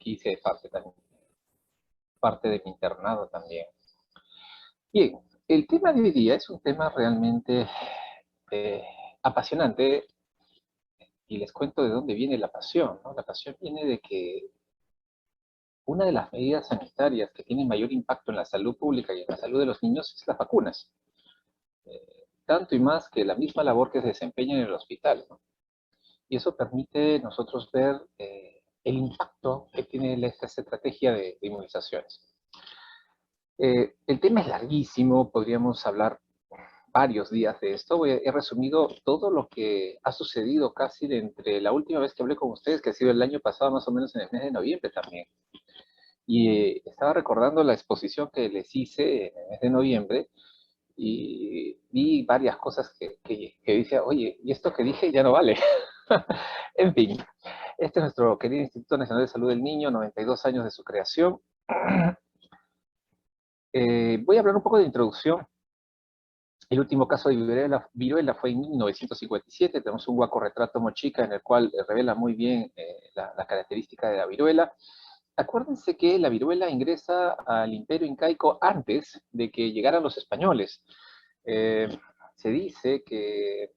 aquí hice parte de mi internado también. Bien, el tema de hoy día es un tema realmente eh, apasionante y les cuento de dónde viene la pasión, ¿no? La pasión viene de que una de las medidas sanitarias que tienen mayor impacto en la salud pública y en la salud de los niños es las vacunas. Tanto y más que la misma labor que se desempeña en el hospital, ¿no? Y eso permite nosotros ver el impacto que tiene esta estrategia de inmunizaciones. El tema es larguísimo, podríamos hablar varios días de esto. He resumido todo lo que ha sucedido casi de entre la última vez que hablé con ustedes, que ha sido el año pasado, más o menos en el mes de noviembre también. Y estaba recordando la exposición que les hice en el mes de noviembre y vi varias cosas que decía, oye, y esto que dije ya no vale. En fin, este es nuestro querido Instituto Nacional de Salud del Niño, 92 años de su creación. Voy a hablar un poco de introducción. El último caso de viruela fue en 1957. Tenemos un guaco retrato mochica en el cual revela muy bien la característica de la viruela. Acuérdense que la viruela ingresa al Imperio Incaico antes de que llegaran los españoles. Se dice que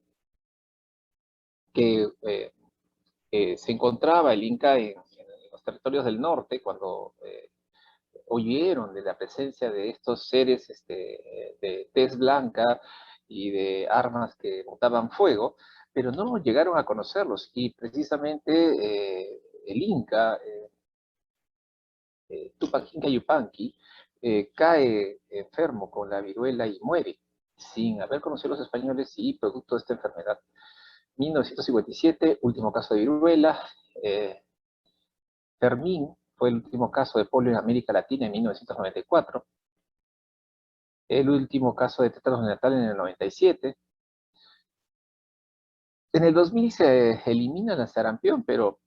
se encontraba el Inca en los territorios del norte cuando oyeron de la presencia de estos seres de tez blanca y de armas que botaban fuego, pero no llegaron a conocerlos. Y precisamente el Inca, Tupac Inca Yupanqui, cae enfermo con la viruela y muere, sin haber conocido a los españoles y producto de esta enfermedad. 1957, último caso de viruela. Fermín fue el último caso de polio en América Latina en 1994. El último caso de tétanos neonatal en el 97. En el 2000 se elimina la sarampión, pero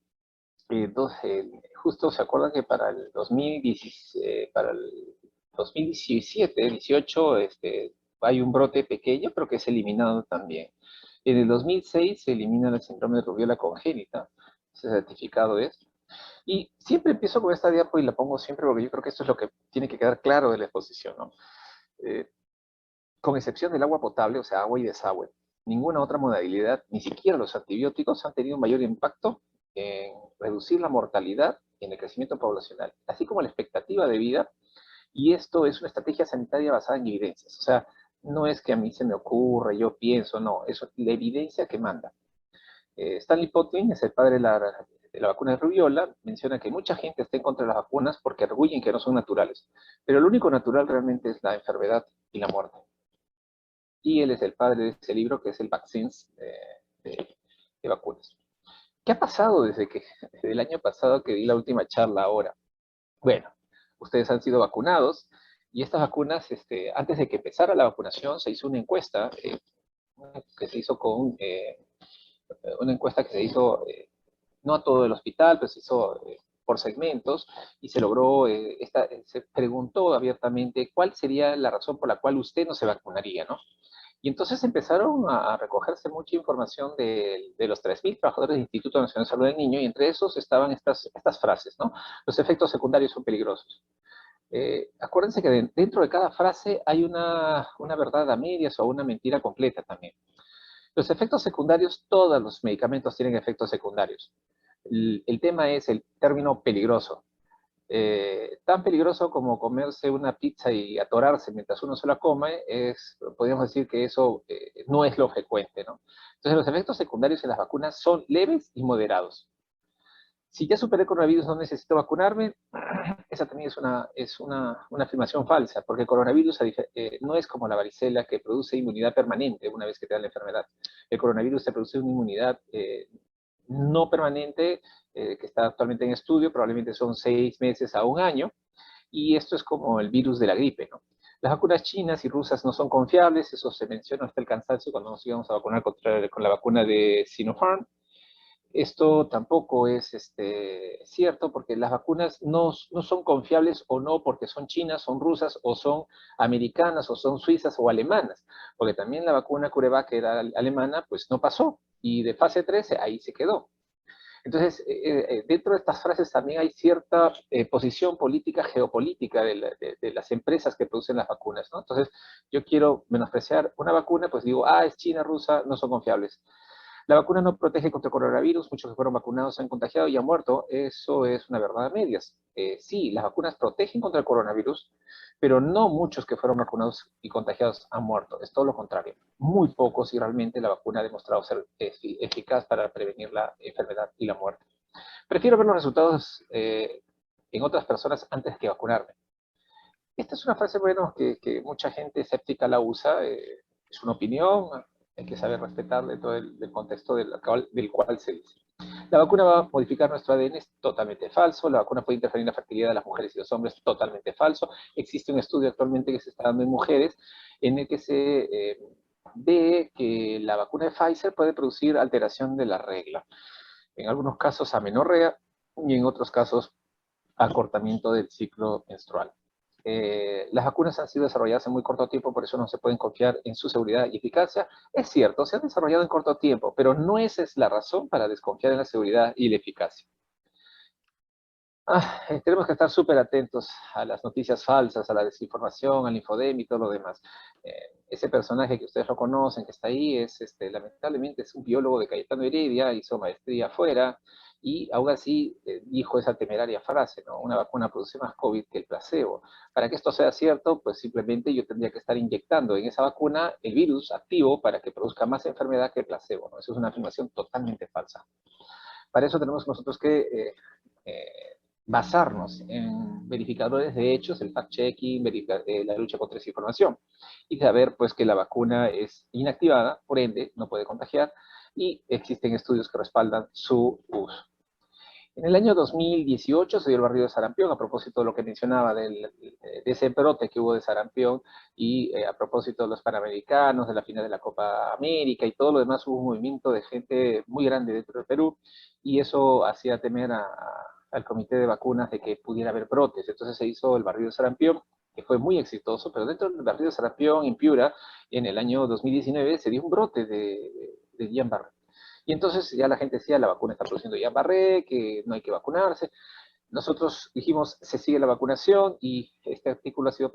justo se acuerdan que para el 2017, 18, hay un brote pequeño, pero que es eliminado también. En el 2006 se elimina el síndrome de rubiola congénita, ese certificado es. Y siempre empiezo con esta diapo y la pongo siempre porque yo creo que esto es lo que tiene que quedar claro de la exposición, ¿no? Con excepción del agua potable, o sea, agua y desagüe, ninguna otra modalidad, ni siquiera los antibióticos, han tenido un mayor impacto en reducir la mortalidad y en el crecimiento poblacional, así como la expectativa de vida, y esto es una estrategia sanitaria basada en evidencias. O sea, no es que a mí se me ocurra, yo pienso, no, eso es la evidencia que manda. Stanley Potvin es el padre de la vacuna de rubiola, menciona que mucha gente está en contra de las vacunas porque arguyen que no son naturales, pero lo único natural realmente es la enfermedad y la muerte. Y él es el padre de ese libro que es el Vaccines de vacunas. ¿Qué ha pasado desde el año pasado que di la última charla ahora? Bueno, ustedes han sido vacunados y estas vacunas, antes de que empezara la vacunación, se hizo una encuesta que se hizo una encuesta que se hizo no a todo el hospital, pero se hizo por segmentos y se logró, se preguntó abiertamente cuál sería la razón por la cual usted no se vacunaría, ¿no? Y entonces empezaron a recogerse mucha información de los 3.000 trabajadores del Instituto Nacional de Salud del Niño, y entre esos estaban estas frases, ¿no? Los efectos secundarios son peligrosos. Acuérdense que dentro de cada frase hay una verdad a medias o una mentira completa también. Los efectos secundarios, todos los medicamentos tienen efectos secundarios. El tema es el término peligroso. Tan peligroso como comerse una pizza y atorarse mientras uno se la come, podríamos decir que eso no es lo frecuente, ¿no? Entonces los efectos secundarios en las vacunas son leves y moderados. Si ya superé el coronavirus, no necesito vacunarme, esa también es una afirmación falsa, porque el coronavirus no es como la varicela que produce inmunidad permanente una vez que te da la enfermedad. El coronavirus te produce una inmunidad no permanente, que está actualmente en estudio, probablemente son 6 meses a un año, y esto es como el virus de la gripe, ¿no? Las vacunas chinas y rusas no son confiables, eso se menciona hasta el cansancio cuando nos íbamos a vacunar con la vacuna de Sinopharm. Esto tampoco es cierto, porque las vacunas no son confiables o no porque son chinas, son rusas, o son americanas, o son suizas o alemanas, porque también la vacuna CureVac, que era alemana, pues no pasó, y de fase 13 ahí se quedó. Entonces, dentro de estas frases también hay cierta posición política, geopolítica de las empresas que producen las vacunas, ¿no? Entonces, yo quiero menospreciar una vacuna, pues digo, es china, rusa, no son confiables. La vacuna no protege contra el coronavirus, muchos que fueron vacunados se han contagiado y han muerto. Eso es una verdad a medias. Sí, las vacunas protegen contra el coronavirus, pero no muchos que fueron vacunados y contagiados han muerto. Es todo lo contrario. Muy pocos y realmente la vacuna ha demostrado ser eficaz para prevenir la enfermedad y la muerte. Prefiero ver los resultados en otras personas antes que vacunarme. Esta es una frase, bueno, que mucha gente escéptica la usa, es una opinión, hay que saber respetar dentro del contexto del cual se dice. La vacuna va a modificar nuestro ADN, es totalmente falso. La vacuna puede interferir en la fertilidad de las mujeres y los hombres, totalmente falso. Existe un estudio actualmente que se está dando en mujeres en el que se ve que la vacuna de Pfizer puede producir alteración de la regla. En algunos casos amenorrea y en otros casos acortamiento del ciclo menstrual. Las vacunas han sido desarrolladas en muy corto tiempo, por eso no se pueden confiar en su seguridad y eficacia. Es cierto, se han desarrollado en corto tiempo, pero no esa es la razón para desconfiar en la seguridad y la eficacia. Tenemos que estar súper atentos a las noticias falsas, a la desinformación, al infodemia y todo lo demás. Ese personaje que ustedes lo conocen, que está ahí, lamentablemente es un biólogo de Cayetano Heredia, hizo maestría afuera, y aún así dijo esa temeraria frase, ¿no? Una vacuna produce más COVID que el placebo. Para que esto sea cierto, pues simplemente yo tendría que estar inyectando en esa vacuna el virus activo para que produzca más enfermedad que el placebo, ¿no? Eso es una afirmación totalmente falsa. Para eso tenemos nosotros que eh, basarnos en verificadores de hechos, el fact-checking, la lucha contra esa información, y saber pues que la vacuna es inactivada, por ende no puede contagiar, y existen estudios que respaldan su uso. En el año 2018 se dio el barrido de sarampión, a propósito de lo que mencionaba de ese brote que hubo de sarampión, y a propósito de los Panamericanos, de la final de la Copa América y todo lo demás, hubo un movimiento de gente muy grande dentro de Perú, y eso hacía temer al comité de vacunas de que pudiera haber brotes. Entonces se hizo el barrido de sarampión, que fue muy exitoso, pero dentro del barrido de sarampión en Piura, en el año 2019, se dio un brote de Guillain-Barré. Y entonces ya la gente decía, la vacuna está produciendo ya Barré, que no hay que vacunarse. Nosotros dijimos, se sigue la vacunación, y este artículo ha sido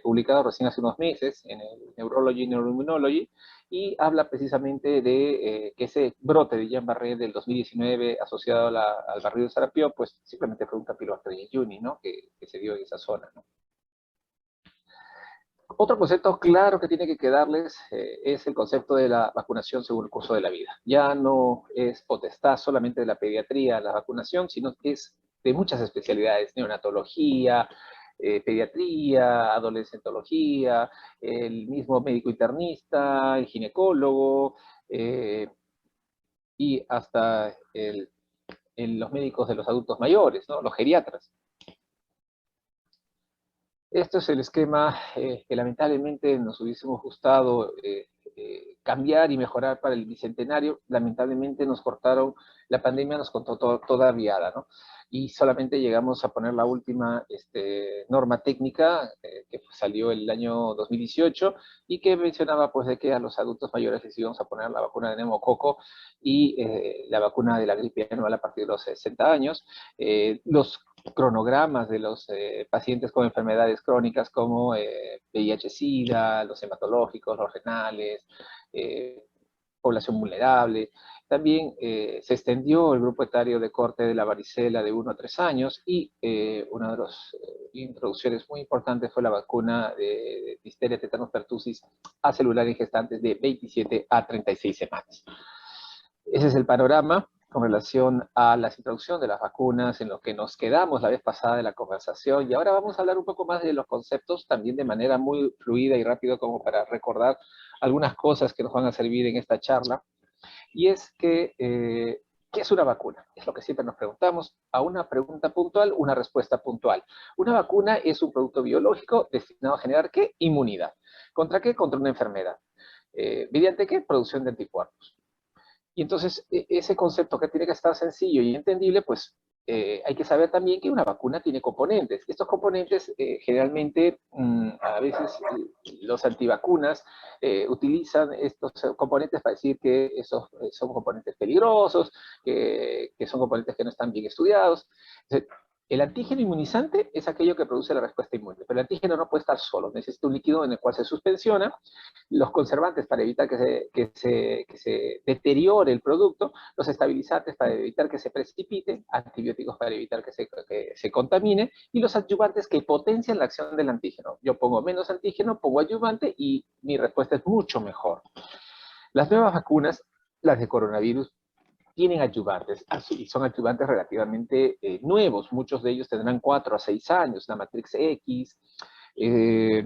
publicado recién hace unos meses en el Neurology Neuroimmunology, y habla precisamente de que ese brote de Guillain-Barré del 2019 asociado al barrio de sarampión, pues simplemente fue un Campylobacter jejuni, ¿no? Que se dio en esa zona, ¿no? Otro concepto claro que tiene que quedarles es el concepto de la vacunación según el curso de la vida. Ya no es potestad solamente de la pediatría la vacunación, sino que es de muchas especialidades: neonatología, pediatría, adolescentología, el mismo médico internista, el ginecólogo, y hasta los médicos de los adultos mayores, ¿no? Los geriatras. Esto es el esquema que lamentablemente nos hubiésemos gustado cambiar y mejorar para el bicentenario. Lamentablemente nos cortaron, la pandemia nos cortó toda viada, ¿no? Y solamente llegamos a poner la última norma técnica que salió el año 2018, y que mencionaba pues de que a los adultos mayores les íbamos a poner la vacuna de neumococo y la vacuna de la gripe anual a partir de los 60 años. Los cronogramas de los pacientes con enfermedades crónicas como VIH-Sida, los hematológicos, los renales, población vulnerable. También se extendió el grupo etario de corte de la varicela de 1 a 3 años, y una de las introducciones muy importantes fue la vacuna de difteria, tétanos, pertussis acelular en gestantes de 27 a 36 semanas. Ese es el panorama con relación a la introducción de las vacunas, en lo que nos quedamos la vez pasada de la conversación. Y ahora vamos a hablar un poco más de los conceptos, también de manera muy fluida y rápido, como para recordar algunas cosas que nos van a servir en esta charla. Y es que, ¿qué es una vacuna? Es lo que siempre nos preguntamos. A una pregunta puntual, una respuesta puntual. Una vacuna es un producto biológico destinado a generar, ¿qué? Inmunidad. ¿Contra qué? Contra una enfermedad. ¿Mediante qué? Producción de anticuerpos. Y entonces ese concepto, que tiene que estar sencillo y entendible, pues hay que saber también que una vacuna tiene componentes. Estos componentes generalmente, a veces los antivacunas utilizan estos componentes para decir que esos son componentes peligrosos, que son componentes que no están bien estudiados. Entonces, el antígeno inmunizante es aquello que produce la respuesta inmune, pero el antígeno no puede estar solo, necesita un líquido en el cual se suspensiona, los conservantes para evitar que se deteriore el producto, los estabilizantes para evitar que se precipite, antibióticos para evitar que se contamine, y los adyuvantes que potencian la acción del antígeno. Yo pongo menos antígeno, pongo adyuvante y mi respuesta es mucho mejor. Las nuevas vacunas, las de coronavirus, tienen adyuvantes, y son adyuvantes relativamente nuevos. Muchos de ellos tendrán 4 a 6 años, la Matrix X, el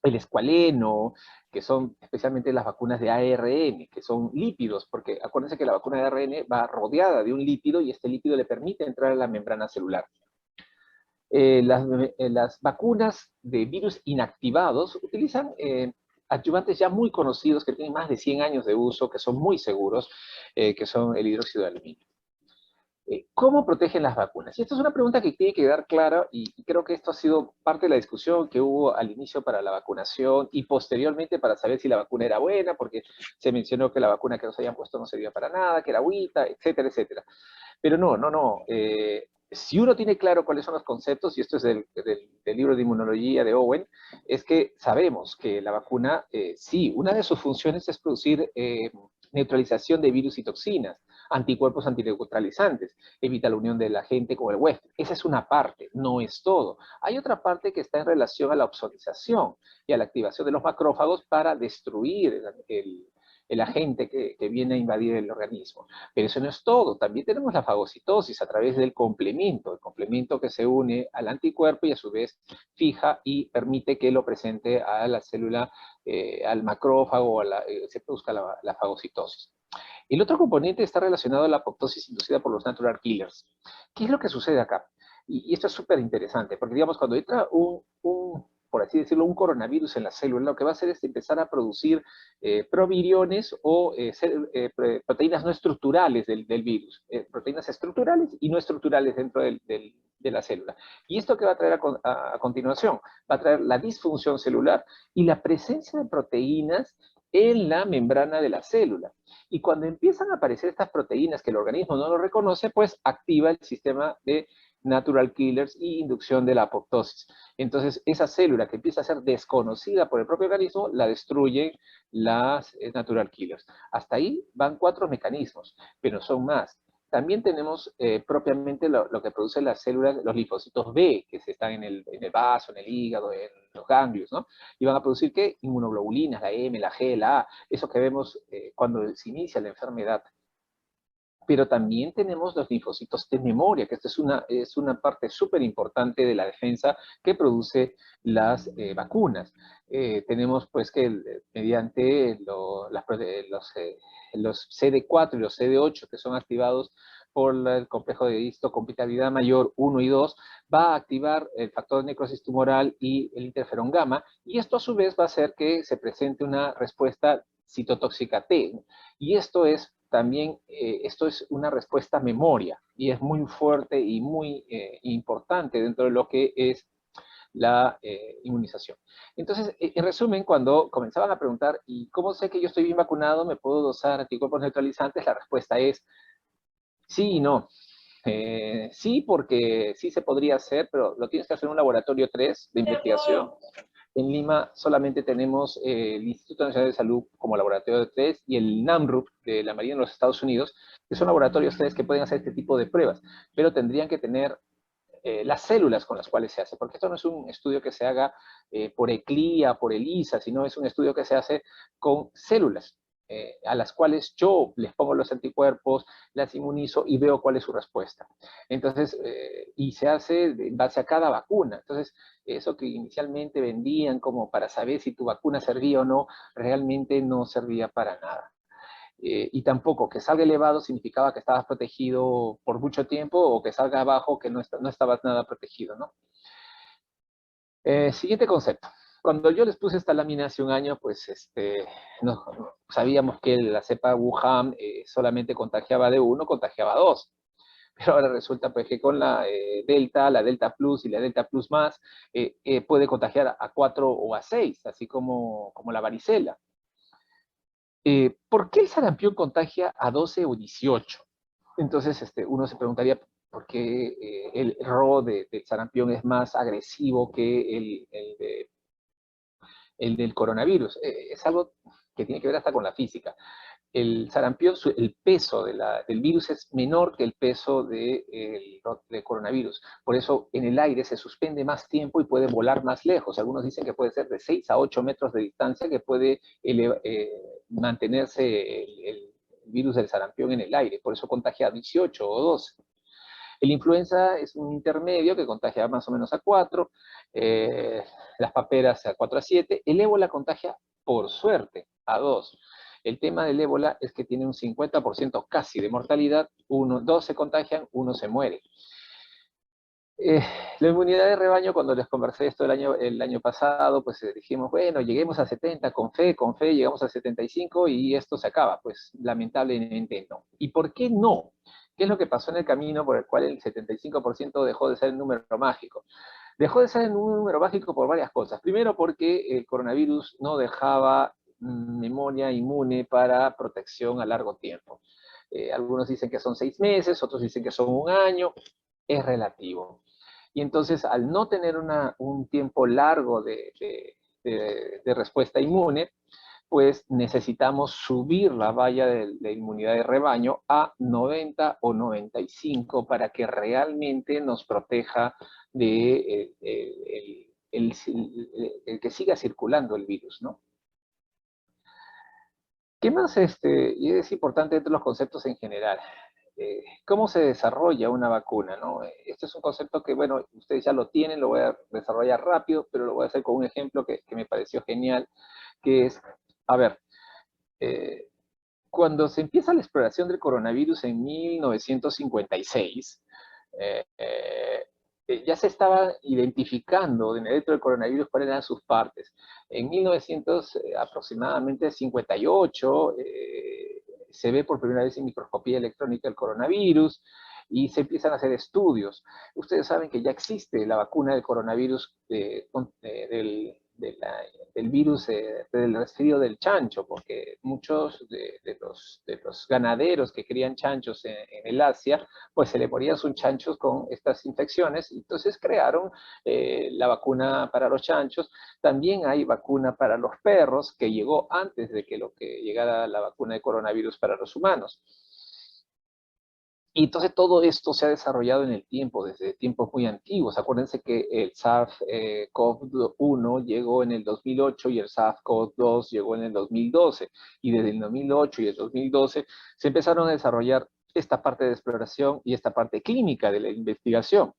escualeno, que son especialmente las vacunas de ARN, que son lípidos, porque acuérdense que la vacuna de ARN va rodeada de un lípido y este lípido le permite entrar a la membrana celular. Las vacunas de virus inactivados utilizan adyuvantes ya muy conocidos que tienen más de 100 años de uso, que son muy seguros, que son el hidróxido de aluminio. ¿Cómo protegen las vacunas? Y esta es una pregunta que tiene que quedar clara y creo que esto ha sido parte de la discusión que hubo al inicio para la vacunación y posteriormente para saber si la vacuna era buena, porque se mencionó que la vacuna que nos habían puesto no servía para nada, que era agüita, etcétera, etcétera. Pero no. Si uno tiene claro cuáles son los conceptos, y esto es del libro de inmunología de Owen, es que sabemos que la vacuna, sí, una de sus funciones es producir neutralización de virus y toxinas, anticuerpos antineutralizantes, evita la unión del agente con el huésped. Esa es una parte, no es todo. Hay otra parte que está en relación a la opsonización y a la activación de los macrófagos para destruir el agente que viene a invadir el organismo. Pero eso no es todo. También tenemos la fagocitosis a través del complemento, el complemento que se une al anticuerpo y a su vez fija y permite que lo presente a la célula, al macrófago, se produzca la fagocitosis. El otro componente está relacionado a la apoptosis inducida por los natural killers. ¿Qué es lo que sucede acá? Y esto es súper interesante, porque digamos, cuando entra por así decirlo, un coronavirus en la célula, lo que va a hacer es empezar a producir proviriones o proteínas no estructurales del virus, proteínas estructurales y no estructurales dentro de la célula. ¿Y esto qué va a traer a continuación? Va a traer la disfunción celular y la presencia de proteínas en la membrana de la célula. Y cuando empiezan a aparecer estas proteínas que el organismo no lo reconoce, pues activa el sistema de natural killers y inducción de la apoptosis. Entonces, esa célula que empieza a ser desconocida por el propio organismo, la destruyen las natural killers. Hasta ahí van 4 mecanismos, pero son más. También tenemos propiamente lo que producen las células, los linfocitos B, que están en el vaso, en el hígado, en los ganglios, ¿no? Y van a producir, ¿qué? Inmunoglobulinas, la M, la G, la A, eso que vemos cuando se inicia la enfermedad. Pero también tenemos los linfocitos de memoria, que esta es una parte súper importante de la defensa que produce las vacunas. Tenemos pues que mediante los CD4 y los CD8 que son activados por el complejo de histocompatibilidad mayor 1 y 2, va a activar el factor de necrosis tumoral y el interferón gamma, y esto a su vez va a hacer que se presente una respuesta citotóxica T. Y esto es también, esto es una respuesta a memoria, y es muy fuerte y muy importante dentro de lo que es la inmunización. Entonces, en resumen, cuando comenzaban a preguntar, ¿y cómo sé que yo estoy bien vacunado? ¿Me puedo dosar anticuerpos neutralizantes? La respuesta es sí y no. Sí, porque sí se podría hacer, pero lo tienes que hacer en un laboratorio 3 de investigación. En Lima solamente tenemos el Instituto Nacional de Salud como laboratorio de 3 y el NAMRUP de la Marina de los Estados Unidos, que son laboratorios 3 que pueden hacer este tipo de pruebas, pero tendrían que tener las células con las cuales se hace, porque esto no es un estudio que se haga por ECLIA, por ELISA, sino es un estudio que se hace con células, a las cuales yo les pongo los anticuerpos, las inmunizo y veo cuál es su respuesta. Entonces, y se hace en base a cada vacuna. Entonces, eso que inicialmente vendían como para saber si tu vacuna servía o no, realmente no servía para nada. Y tampoco que salga elevado significaba que estabas protegido por mucho tiempo o que salga abajo que no estabas nada protegido, ¿no? Siguiente concepto. Cuando yo les puse esta lámina hace un año, pues no, sabíamos que la cepa Wuhan solamente contagiaba de 1, contagiaba 2. pero ahora resulta pues que con la Delta Plus y la Delta Plus más, puede contagiar a 4 o a 6, así como la varicela. ¿Por qué el sarampión contagia a 12 o 18? Entonces, uno se preguntaría por qué el RO del sarampión es más agresivo que el del coronavirus. Es algo que tiene que ver hasta con la física. El sarampión, el peso del virus es menor que el peso del coronavirus. Por eso en el aire se suspende más tiempo y puede volar más lejos. Algunos dicen que puede ser de 6 a 8 metros de distancia que puede mantenerse el virus del sarampión en el aire. Por eso contagia a 18 o 12. El influenza es un intermedio que contagia más o menos a 4, las paperas a 4 a 7. El ébola contagia, por suerte, a 2. El tema del ébola es que tiene un 50% casi de mortalidad, dos se contagian, uno se muere. La inmunidad de rebaño, cuando les conversé esto el año pasado, pues dijimos, bueno, lleguemos a 70, con fe, llegamos a 75 y esto se acaba. Pues lamentablemente no. ¿Y por qué no? ¿Qué es lo que pasó en el camino por el cual el 75% dejó de ser el número mágico? Dejó de ser un número mágico por varias cosas. Primero porque el coronavirus no dejaba memoria inmune para protección a largo tiempo. Algunos dicen que son 6 meses, otros dicen que son un año, es relativo. Y entonces, al no tener un tiempo largo de respuesta inmune, pues necesitamos subir la valla de inmunidad de rebaño a 90 o 95 para que realmente nos proteja de el que siga circulando el virus, ¿no? ¿Qué más? Y es importante entre los conceptos en general. ¿Cómo se desarrolla una vacuna? ¿No? Este es un concepto que, bueno, ustedes ya lo tienen, lo voy a desarrollar rápido, pero lo voy a hacer con un ejemplo que me pareció genial, que es, a ver, eh, cuando se empieza la exploración del coronavirus en 1956, eh, eh, ya se estaba identificando dentro del coronavirus cuáles eran sus partes. En 1900, aproximadamente 58, se ve por primera vez en microscopía electrónica el coronavirus y se empiezan a hacer estudios. Ustedes saben que ya existe la vacuna del coronavirus del virus del resfrío del chancho, porque muchos de los ganaderos que crían chanchos en el Asia, pues se le morían sus chanchos con estas infecciones, y entonces crearon la vacuna para los chanchos. También hay vacuna para los perros, que llegó antes de que llegara la vacuna de coronavirus para los humanos. Y entonces todo esto se ha desarrollado en el tiempo, desde tiempos muy antiguos. Acuérdense que el SARS-CoV-1 llegó en el 2008 y el SARS-CoV-2 llegó en el 2012. Y desde el 2008 y el 2012 se empezaron a desarrollar esta parte de exploración y esta parte clínica de la investigación.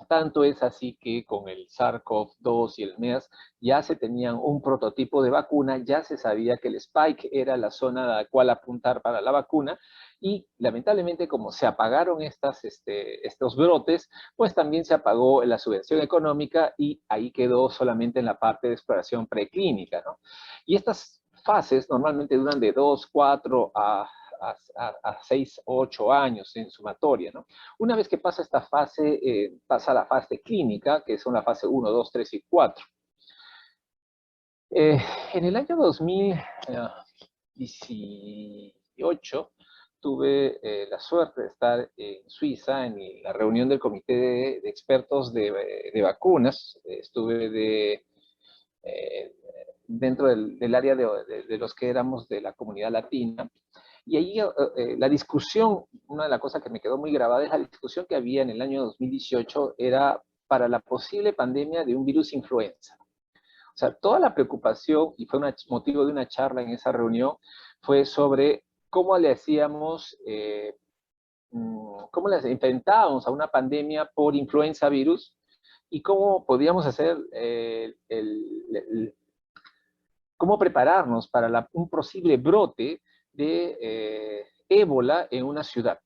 Tanto es así que con el SARS-CoV-2 y el MERS ya se tenían un prototipo de vacuna, ya se sabía que el spike era la zona a la cual apuntar para la vacuna, y lamentablemente como se apagaron estos brotes, pues también se apagó la subvención económica y ahí quedó solamente en la parte de exploración preclínica, ¿no? Y estas fases normalmente duran de 2, 4 a 6 o 8 años en sumatoria, ¿no? Una vez que pasa esta fase, pasa a la fase clínica, que son la fase 1, 2, 3 y 4. En el año 2018 tuve la suerte de estar en Suiza en la reunión del comité de expertos de vacunas. Estuve dentro del área de los que éramos de la comunidad latina. Y ahí la discusión, una de las cosas que me quedó muy grabada es la discusión que había en el año 2018, era para la posible pandemia de un virus influenza. O sea, toda la preocupación, y fue motivo de una charla en esa reunión, fue sobre cómo le hacíamos, cómo le enfrentábamos a una pandemia por influenza virus y cómo podíamos hacer cómo prepararnos para un posible brote de ébola en una ciudad.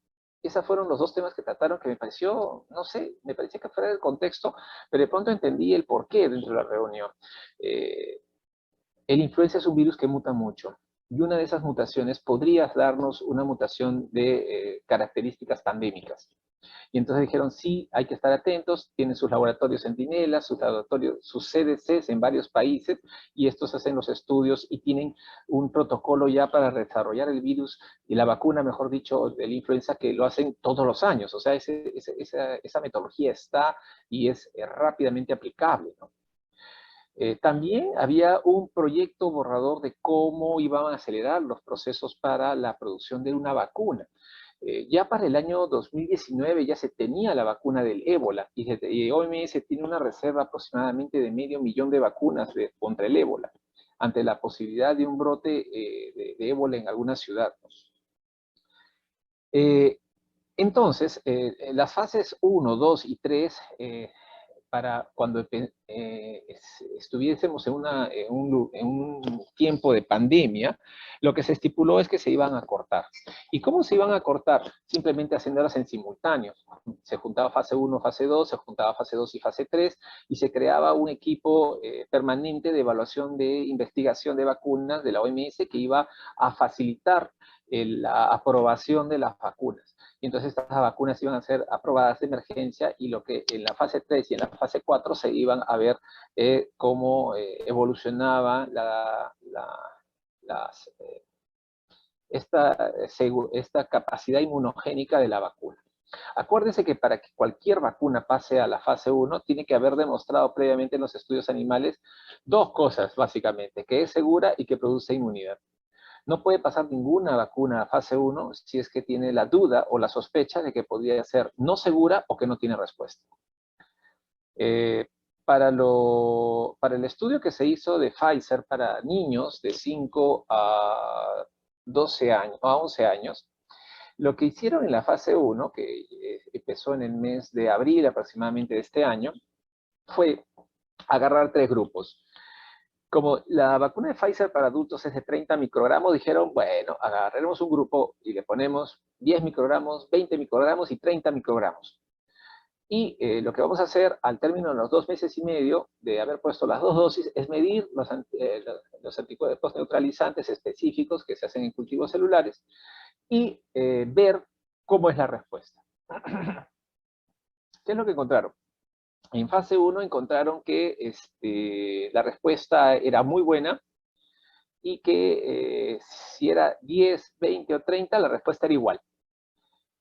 Esos fueron los dos temas que trataron, que me pareció, no sé, me parecía que fuera del contexto, pero de pronto entendí el porqué dentro de la reunión. El influenza es un virus que muta mucho, y una de esas mutaciones podría darnos una mutación de características pandémicas. Y entonces dijeron, sí, hay que estar atentos, tienen sus laboratorios centinelas, sus laboratorios, sus CDCs en varios países, y estos hacen los estudios y tienen un protocolo ya para desarrollar el virus y la vacuna, mejor dicho, de la influenza, que lo hacen todos los años. O sea, esa metodología está y es rápidamente aplicable, ¿no? También había un proyecto borrador de cómo iban a acelerar los procesos para la producción de una vacuna. Ya para el año 2019 ya se tenía la vacuna del ébola y OMS tiene una reserva aproximadamente de 500.000 de vacunas contra el ébola, ante la posibilidad de un brote de ébola en alguna ciudad. Entonces, las fases 1, 2 y 3 para cuando estuviésemos en un tiempo de pandemia, lo que se estipuló es que se iban a cortar. ¿Y cómo se iban a cortar? Simplemente haciéndolas en simultáneo. Se juntaba fase 1, fase 2, se juntaba fase 2 y fase 3, y se creaba un equipo permanente de evaluación de investigación de vacunas de la OMS que iba a facilitar la aprobación de las vacunas. Y entonces estas vacunas iban a ser aprobadas de emergencia, y lo que en la fase 3 y en la fase 4 se iban a ver cómo evolucionaba esta capacidad inmunogénica de la vacuna. Acuérdense que para que cualquier vacuna pase a la fase 1, tiene que haber demostrado previamente en los estudios animales dos cosas, básicamente: que es segura y que produce inmunidad. No puede pasar ninguna vacuna a fase 1 si es que tiene la duda o la sospecha de que podría ser no segura o que no tiene respuesta. Para el estudio que se hizo de Pfizer para niños de 5 a 12 años, a 11 años, lo que hicieron en la fase 1, que empezó en el mes de abril aproximadamente de este año, fue agarrar 3 grupos. Como la vacuna de Pfizer para adultos es de 30 microgramos, dijeron, bueno, agarremos un grupo y le ponemos 10 microgramos, 20 microgramos y 30 microgramos. Y lo que vamos a hacer al término de los 2 meses y medio de haber puesto las 2 dosis es medir los anticuerpos neutralizantes específicos que se hacen en cultivos celulares y ver cómo es la respuesta. ¿Qué es lo que encontraron? En fase 1 encontraron que la respuesta era muy buena, y que si era 10, 20 o 30, la respuesta era igual.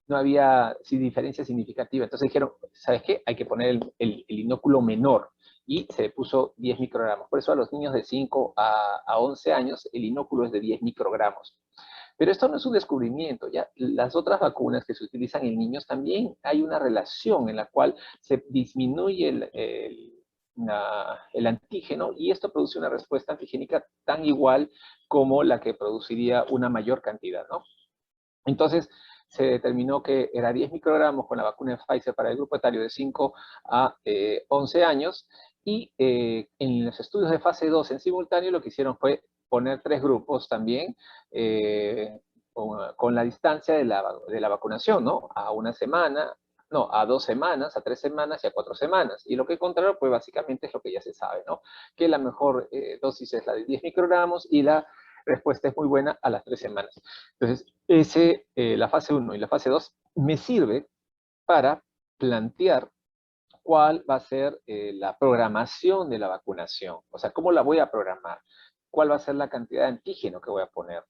No había diferencia significativa. Entonces dijeron, ¿sabes qué? Hay que poner el inóculo menor. Y se puso 10 microgramos. Por eso a los niños de 5 a 11 años el inóculo es de 10 microgramos. Pero esto no es un descubrimiento. Ya las otras vacunas que se utilizan en niños también hay una relación en la cual se disminuye el antígeno, y esto produce una respuesta antigénica tan igual como la que produciría una mayor cantidad, ¿no? Entonces, se determinó que era 10 microgramos con la vacuna de Pfizer para el grupo etario de 5 a 11 años, y en los estudios de fase 2 en simultáneo lo que hicieron fue poner 3 grupos también, con la distancia de la vacunación, ¿no? A una semana, no, a 2 semanas, a 3 semanas y a 4 semanas. Y lo que encontraron, pues básicamente es lo que ya se sabe, ¿no? Que la mejor dosis es la de 10 microgramos y la respuesta es muy buena a las 3 semanas. Entonces, la fase 1 y la fase 2 me sirve para plantear cuál va a ser la programación de la vacunación. O sea, cómo la voy a programar, cuál va a ser la cantidad de antígeno que voy a poner.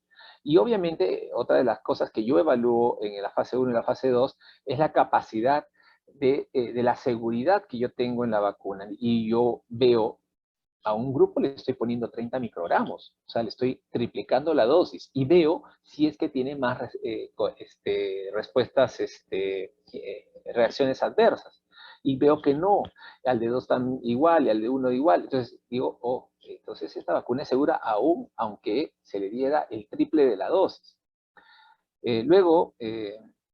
Y obviamente, otra de las cosas que yo evalúo en la fase 1 y la fase 2 es la capacidad de la seguridad que yo tengo en la vacuna. Y yo veo, a un grupo le estoy poniendo 30 microgramos, o sea, le estoy triplicando la dosis, y veo si es que tiene más respuestas, reacciones adversas. Y veo que no, al de 2 tan igual y al de 1 igual. Entonces digo, oh, entonces esta vacuna es segura aún aunque se le diera el triple de la dosis. Luego,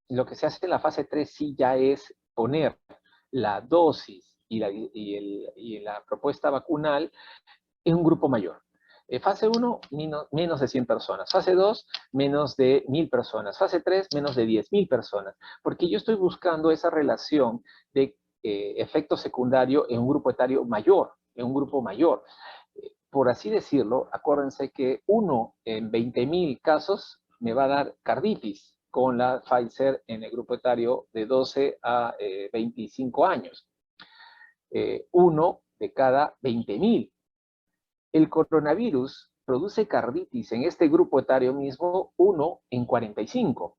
lo que se hace en la fase 3 sí ya es poner la dosis y la propuesta vacunal en un grupo mayor. Fase 1, menos de 100 personas. Fase 2, menos de 1000 personas. Fase 3, menos de 10.000 personas. Porque yo estoy buscando esa relación de efecto secundario en un grupo etario mayor, en un grupo mayor. Por así decirlo, acuérdense que 1 en 20.000 casos me va a dar carditis con la Pfizer en el grupo etario de 12 a 25 años. 1 de cada 20.000. El coronavirus produce carditis en este grupo etario mismo 1 en 45.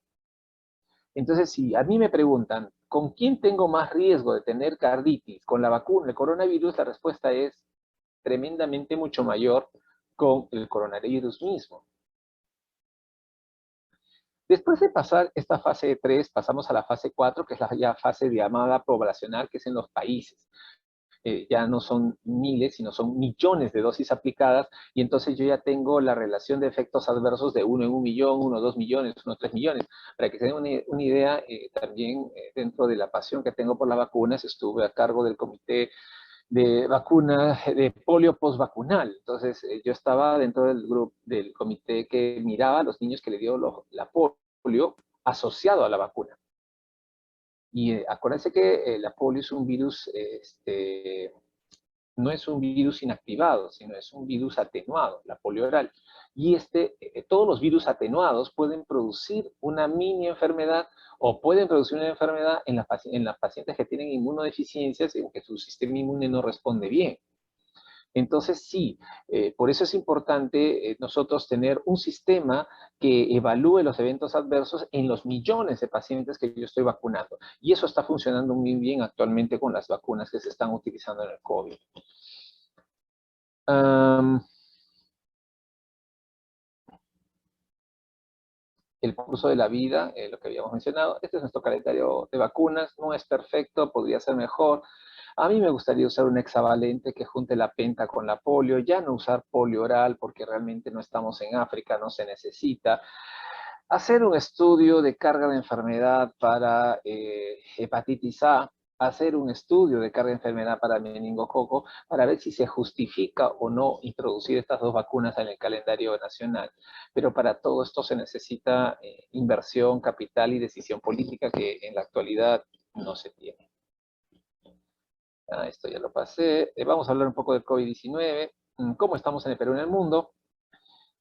Entonces, si a mí me preguntan, ¿con quién tengo más riesgo de tener carditis? ¿Con la vacuna, el coronavirus? La respuesta es tremendamente mucho mayor con el coronavirus mismo. Después de pasar esta fase 3, pasamos a la fase 4, que es la ya fase de llamada poblacional, que es en los países. Ya no son miles, sino son millones de dosis aplicadas, y entonces yo ya tengo la relación de efectos adversos de 1 en 1.000.000, 1 2 millones, 1 3 millones. Para que se den una idea, también dentro de la pasión que tengo por las vacunas, estuve a cargo del comité de vacuna de polio postvacunal. Entonces, yo estaba dentro del grupo, del comité que miraba a los niños que le dio la polio asociado a la vacuna. Y acuérdense que la polio es un virus, no es un virus inactivado, sino es un virus atenuado, la polio oral. Y todos los virus atenuados pueden producir una mini enfermedad o pueden producir una enfermedad en las pacientes que tienen inmunodeficiencias en que su sistema inmune no responde bien. Entonces, sí, por eso es importante nosotros tener un sistema que evalúe los eventos adversos en los millones de pacientes que yo estoy vacunando. Y eso está funcionando muy bien actualmente con las vacunas que se están utilizando en el COVID. El curso de la vida, lo que habíamos mencionado. Este es nuestro calendario de vacunas. No es perfecto, podría ser mejor. A mí me gustaría usar un hexavalente que junte la penta con la polio, ya no usar polio oral porque realmente no estamos en África, no se necesita. Hacer un estudio de carga de enfermedad para hepatitis A, hacer un estudio de carga de enfermedad para meningococo, para ver si se justifica o no introducir estas dos vacunas en el calendario nacional. Pero para todo esto se necesita inversión, capital y decisión política que en la actualidad no se tiene. Esto ya lo pasé. Vamos a hablar un poco del COVID-19. ¿Cómo estamos en el Perú y en el mundo?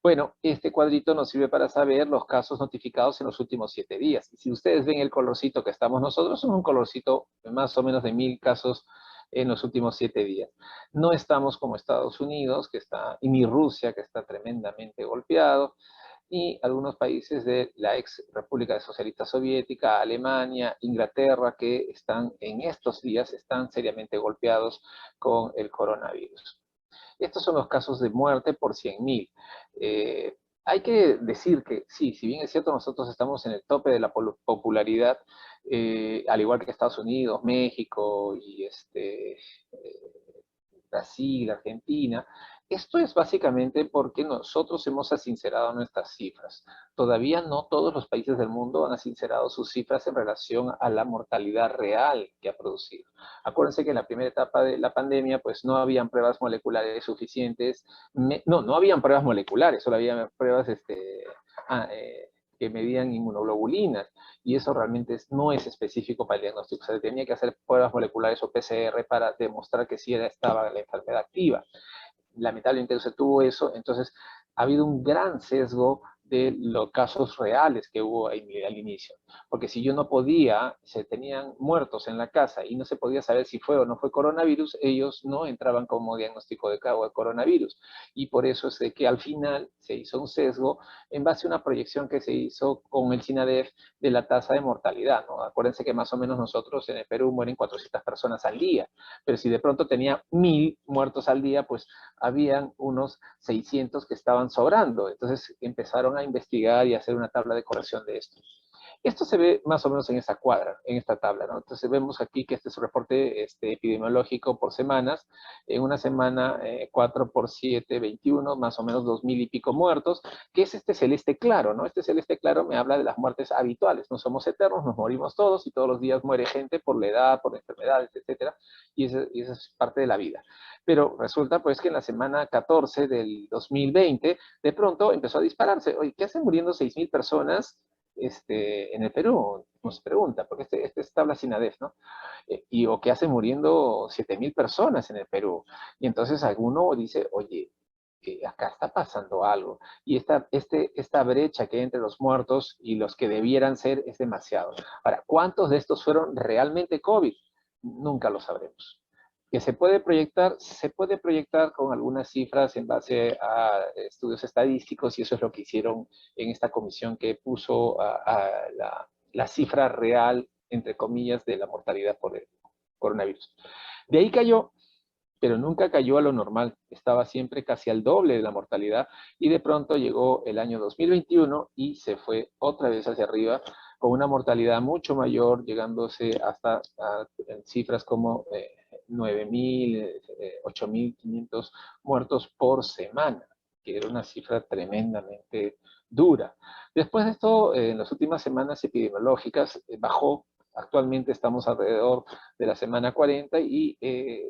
Bueno, este cuadrito nos sirve para saber los casos notificados en los últimos 7 días. Si ustedes ven el colorcito que estamos nosotros, es un colorcito más o menos de 1.000 casos en los últimos 7 días. No estamos como Estados Unidos, y ni Rusia, que está tremendamente golpeado, y algunos países de la ex República Socialista Soviética, Alemania, Inglaterra, que están en estos días, están seriamente golpeados con el coronavirus. Estos son los casos de muerte por 100.000. Hay que decir que sí, si bien es cierto, nosotros estamos en el tope de la popularidad, al igual que Estados Unidos, México y Brasil, Argentina. Esto es básicamente porque nosotros hemos asincerado nuestras cifras. Todavía no todos los países del mundo han asincerado sus cifras en relación a la mortalidad real que ha producido. Acuérdense que en la primera etapa de la pandemia, pues no habían pruebas moleculares suficientes. No habían pruebas moleculares, solo había pruebas que medían inmunoglobulinas, y eso realmente no es específico para el diagnóstico. Se tenía que hacer pruebas moleculares o PCR para demostrar que sí estaba la enfermedad activa. Lamentablemente no se tuvo eso, entonces ha habido un gran sesgo de los casos reales que hubo al inicio. Porque si yo no podía, se tenían muertos en la casa y no se podía saber si fue o no fue coronavirus, ellos no entraban como diagnóstico de coronavirus. Y por eso es de que al final se hizo un sesgo en base a una proyección que se hizo con el SINADEF de la tasa de mortalidad, ¿no? Acuérdense que más o menos nosotros en el Perú mueren 400 personas al día, pero si de pronto tenía 1.000 muertos al día, pues habían unos 600 que estaban sobrando. Entonces empezaron a investigar y a hacer una tabla de corrección de esto. Esto se ve más o menos en esta cuadra, en esta tabla, ¿no? Entonces vemos aquí que este es un reporte epidemiológico por semanas. En una semana, 4 por 7, 21, más o menos 2.000 y pico muertos, que es este celeste claro, ¿no? Este celeste claro me habla de las muertes habituales. No somos eternos, nos morimos todos y todos los días muere gente por la edad, por enfermedades, etcétera, y esa es parte de la vida. Pero resulta pues que en la semana 14 del 2020, de pronto empezó a dispararse. Oye, ¿qué hacen muriendo 6.000 personas en el Perú? Nos pregunta, porque este es tabla SINADEF, ¿no? O qué hacen muriendo 7.000 personas en el Perú. Y entonces alguno dice, oye, acá está pasando algo. Y esta brecha que hay entre los muertos y los que debieran ser es demasiado. Ahora, ¿cuántos de estos fueron realmente COVID? Nunca lo sabremos. Que se puede proyectar con algunas cifras en base a estudios estadísticos, y eso es lo que hicieron en esta comisión que puso a la cifra real, entre comillas, de la mortalidad por el coronavirus. De ahí cayó, pero nunca cayó a lo normal, estaba siempre casi al doble de la mortalidad, y de pronto llegó el año 2021 y se fue otra vez hacia arriba, con una mortalidad mucho mayor, llegándose hasta en cifras como 9.000, 8.500 muertos por semana, que era una cifra tremendamente dura. Después de esto, en las últimas semanas epidemiológicas, bajó. Actualmente estamos alrededor de la semana 40 y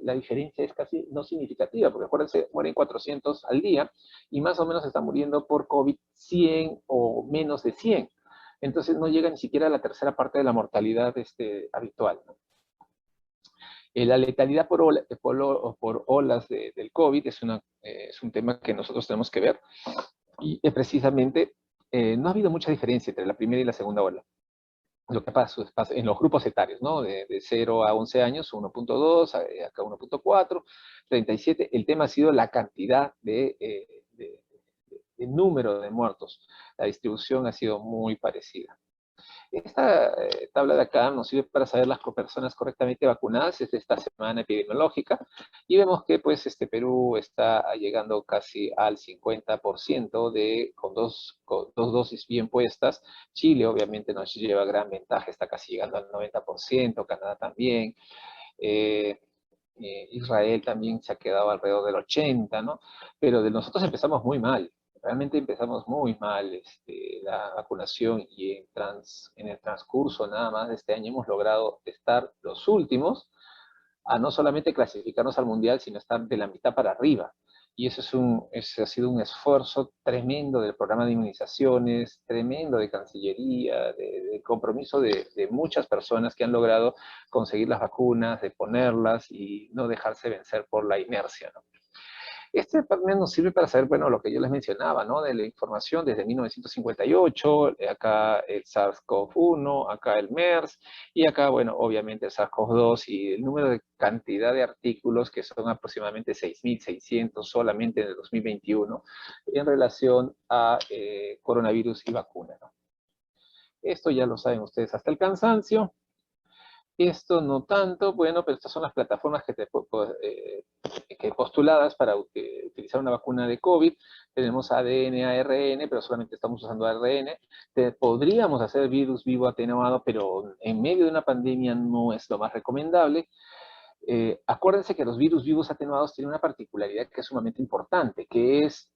la diferencia es casi no significativa, porque acuérdense, mueren 400 al día y más o menos están muriendo por COVID 100 o menos de 100. Entonces no llega ni siquiera a la tercera parte de la mortalidad habitual, ¿no? La letalidad por olas del COVID es un tema que nosotros tenemos que ver, y precisamente no ha habido mucha diferencia entre la primera y la segunda ola. Lo que pasa en los grupos etarios, ¿no? De 0 a 11 años, 1.2, acá 1.4, 37. El tema ha sido la cantidad de número de muertos. La distribución ha sido muy parecida. Esta tabla de acá nos sirve para saber las personas correctamente vacunadas desde esta semana epidemiológica, y vemos que pues Perú está llegando casi al 50% con dos dosis bien puestas. Chile obviamente nos lleva gran ventaja, está casi llegando al 90%, Canadá también. Eh, Israel también se ha quedado alrededor del 80%, ¿no? Pero nosotros empezamos muy mal. Realmente empezamos muy mal la vacunación, y en el transcurso nada más de este año hemos logrado estar los últimos a no solamente clasificarnos al mundial, sino estar de la mitad para arriba. Y ese ha sido un esfuerzo tremendo del programa de inmunizaciones, tremendo de Cancillería, de compromiso de muchas personas que han logrado conseguir las vacunas, de ponerlas y no dejarse vencer por la inercia, ¿no? Este también nos sirve para saber, bueno, lo que yo les mencionaba, ¿no? De la información desde 1958, acá el SARS-CoV-1, acá el MERS, y acá, bueno, obviamente el SARS-CoV-2, y el número de cantidad de artículos, que son aproximadamente 6.600 solamente en el 2021, en relación a coronavirus y vacuna, ¿no? Esto ya lo saben ustedes hasta el cansancio. Esto no tanto, bueno, pero estas son las plataformas que postuladas para utilizar una vacuna de COVID. Tenemos ADN, ARN, pero solamente estamos usando ARN. Podríamos hacer virus vivo atenuado, pero en medio de una pandemia no es lo más recomendable. Acuérdense que los virus vivos atenuados tienen una particularidad que es sumamente importante, que es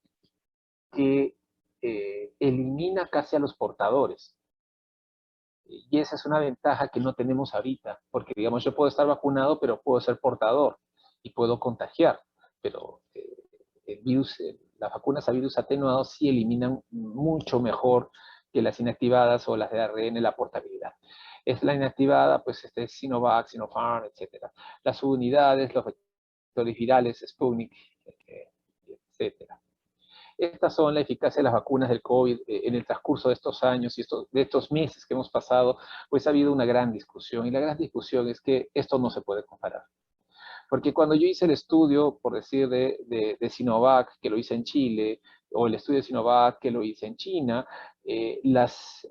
que elimina casi a los portadores. Y esa es una ventaja que no tenemos ahorita, porque digamos, yo puedo estar vacunado, pero puedo ser portador y puedo contagiar, pero las vacunas a virus atenuados sí eliminan mucho mejor que las inactivadas o las de ARN la portabilidad. Es la inactivada, pues Sinovac, Sinopharm, etcétera. Las unidades, los vectores virales, Sputnik, etcétera. Estas son la eficacia de las vacunas del COVID en el transcurso de estos años y de estos meses que hemos pasado, pues ha habido una gran discusión, y la gran discusión es que esto no se puede comparar. Porque cuando yo hice el estudio, por decir, de Sinovac, que lo hice en Chile, o el estudio de Sinovac, que lo hice en China, las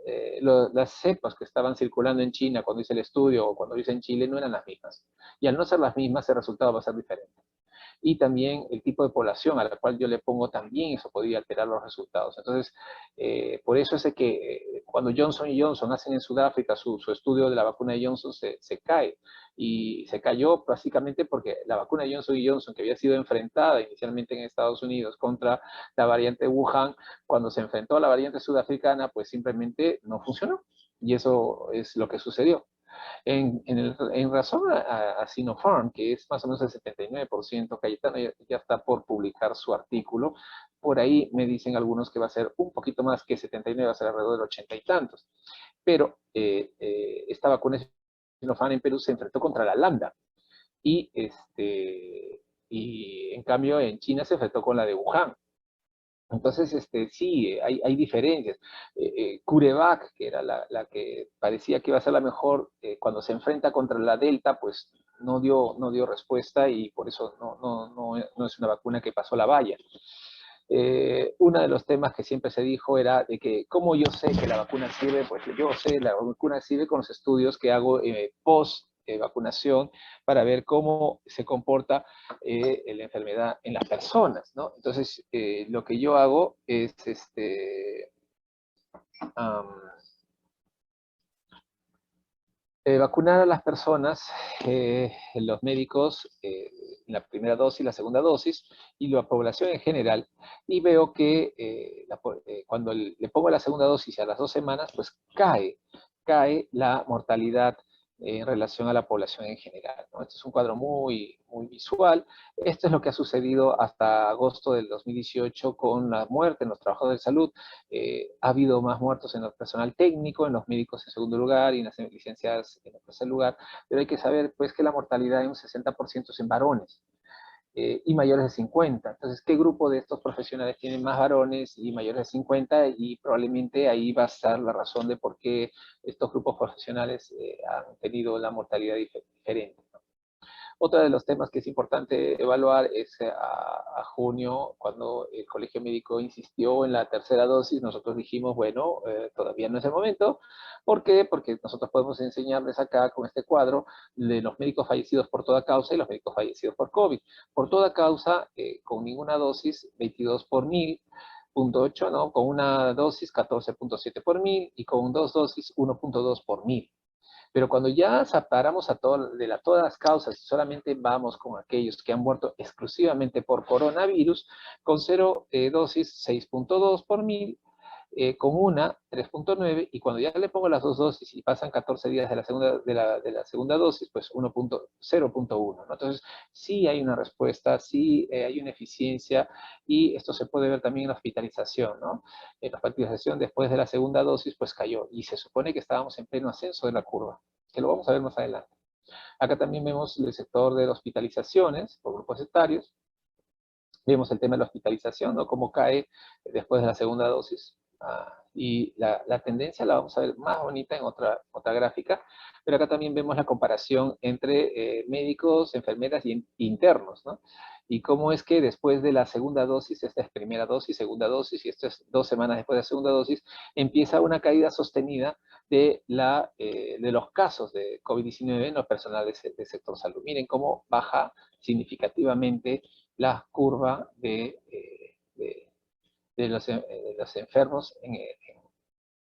cepas que estaban circulando en China cuando hice el estudio o cuando lo hice en Chile no eran las mismas. Y al no ser las mismas, el resultado va a ser diferente. Y también el tipo de población a la cual yo le pongo, también eso podría alterar los resultados. Entonces, por eso es que cuando Johnson y Johnson hacen en Sudáfrica su estudio de la vacuna de Johnson, se cae. Y se cayó básicamente porque la vacuna de Johnson y Johnson, que había sido enfrentada inicialmente en Estados Unidos contra la variante Wuhan, cuando se enfrentó a la variante sudafricana, pues simplemente no funcionó. Y eso es lo que sucedió. En razón a Sinopharm, que es más o menos el 79%, Cayetano ya está por publicar su artículo. Por ahí me dicen algunos que va a ser un poquito más que 79, va a ser alrededor del 80 y tantos. Pero esta vacuna de Sinopharm en Perú se enfrentó contra la Lambda. Y en cambio en China se enfrentó con la de Wuhan. Entonces, sí, hay diferencias. CureVac, que era la que parecía que iba a ser la mejor, cuando se enfrenta contra la Delta, pues no dio respuesta y por eso no es una vacuna que pasó la valla. Uno de los temas que siempre se dijo era de que, ¿cómo yo sé que la vacuna sirve? Pues yo sé, la vacuna sirve con los estudios que hago post vacunación para ver cómo se comporta la enfermedad en las personas, ¿no? Entonces, lo que yo hago es um, vacunar a las personas, los médicos, la primera dosis, la segunda dosis, y la población en general, y veo que cuando le pongo la segunda dosis a las 2 semanas, pues cae la mortalidad en relación a la población en general, ¿no? Este es un cuadro muy visual. Esto es lo que ha sucedido hasta agosto del 2018 con la muerte en los trabajadores de salud. Ha habido más muertos en el personal técnico, en los médicos en segundo lugar y en las licenciadas en el tercer lugar, pero hay que saber pues que la mortalidad en un 60% es en varones y mayores de 50. Entonces, ¿qué grupo de estos profesionales tienen más varones y mayores de 50? Y probablemente ahí va a estar la razón de por qué estos grupos profesionales han tenido la mortalidad diferente. Otro de los temas que es importante evaluar es a junio, cuando el Colegio Médico insistió en la tercera dosis, nosotros dijimos, bueno, todavía no es el momento. ¿Por qué? Porque nosotros podemos enseñarles acá con este cuadro de los médicos fallecidos por toda causa y los médicos fallecidos por COVID. Por toda causa, con ninguna dosis, 22 por 1000, 0.8, ¿no? Con una dosis, 14.7 por 1000, y con dos dosis, 1.2 por 1000. Pero cuando ya separamos todas las causas y solamente vamos con aquellos que han muerto exclusivamente por coronavirus, con 0 dosis 6.2 por 1000, con una 3.9, y cuando ya le pongo las dos dosis y pasan 14 días de la segunda dosis, pues 0.1, ¿no? Entonces, sí hay una respuesta, sí hay una eficiencia, y esto se puede ver también en la hospitalización, ¿no? La hospitalización después de la segunda dosis, pues cayó, y se supone que estábamos en pleno ascenso de la curva, que lo vamos a ver más adelante. Acá también vemos el sector de hospitalizaciones por grupos etarios. Vemos el tema de la hospitalización, ¿no? Cómo cae después de la segunda dosis. Y la tendencia la vamos a ver más bonita en otra gráfica, pero acá también vemos la comparación entre médicos, enfermeras y internos, ¿no? Y cómo es que después de la segunda dosis, esta es primera dosis, segunda dosis, y esto es 2 semanas después de la segunda dosis, empieza una caída sostenida de los casos de COVID-19 en los personales del sector salud. Miren cómo baja significativamente la curva de los enfermos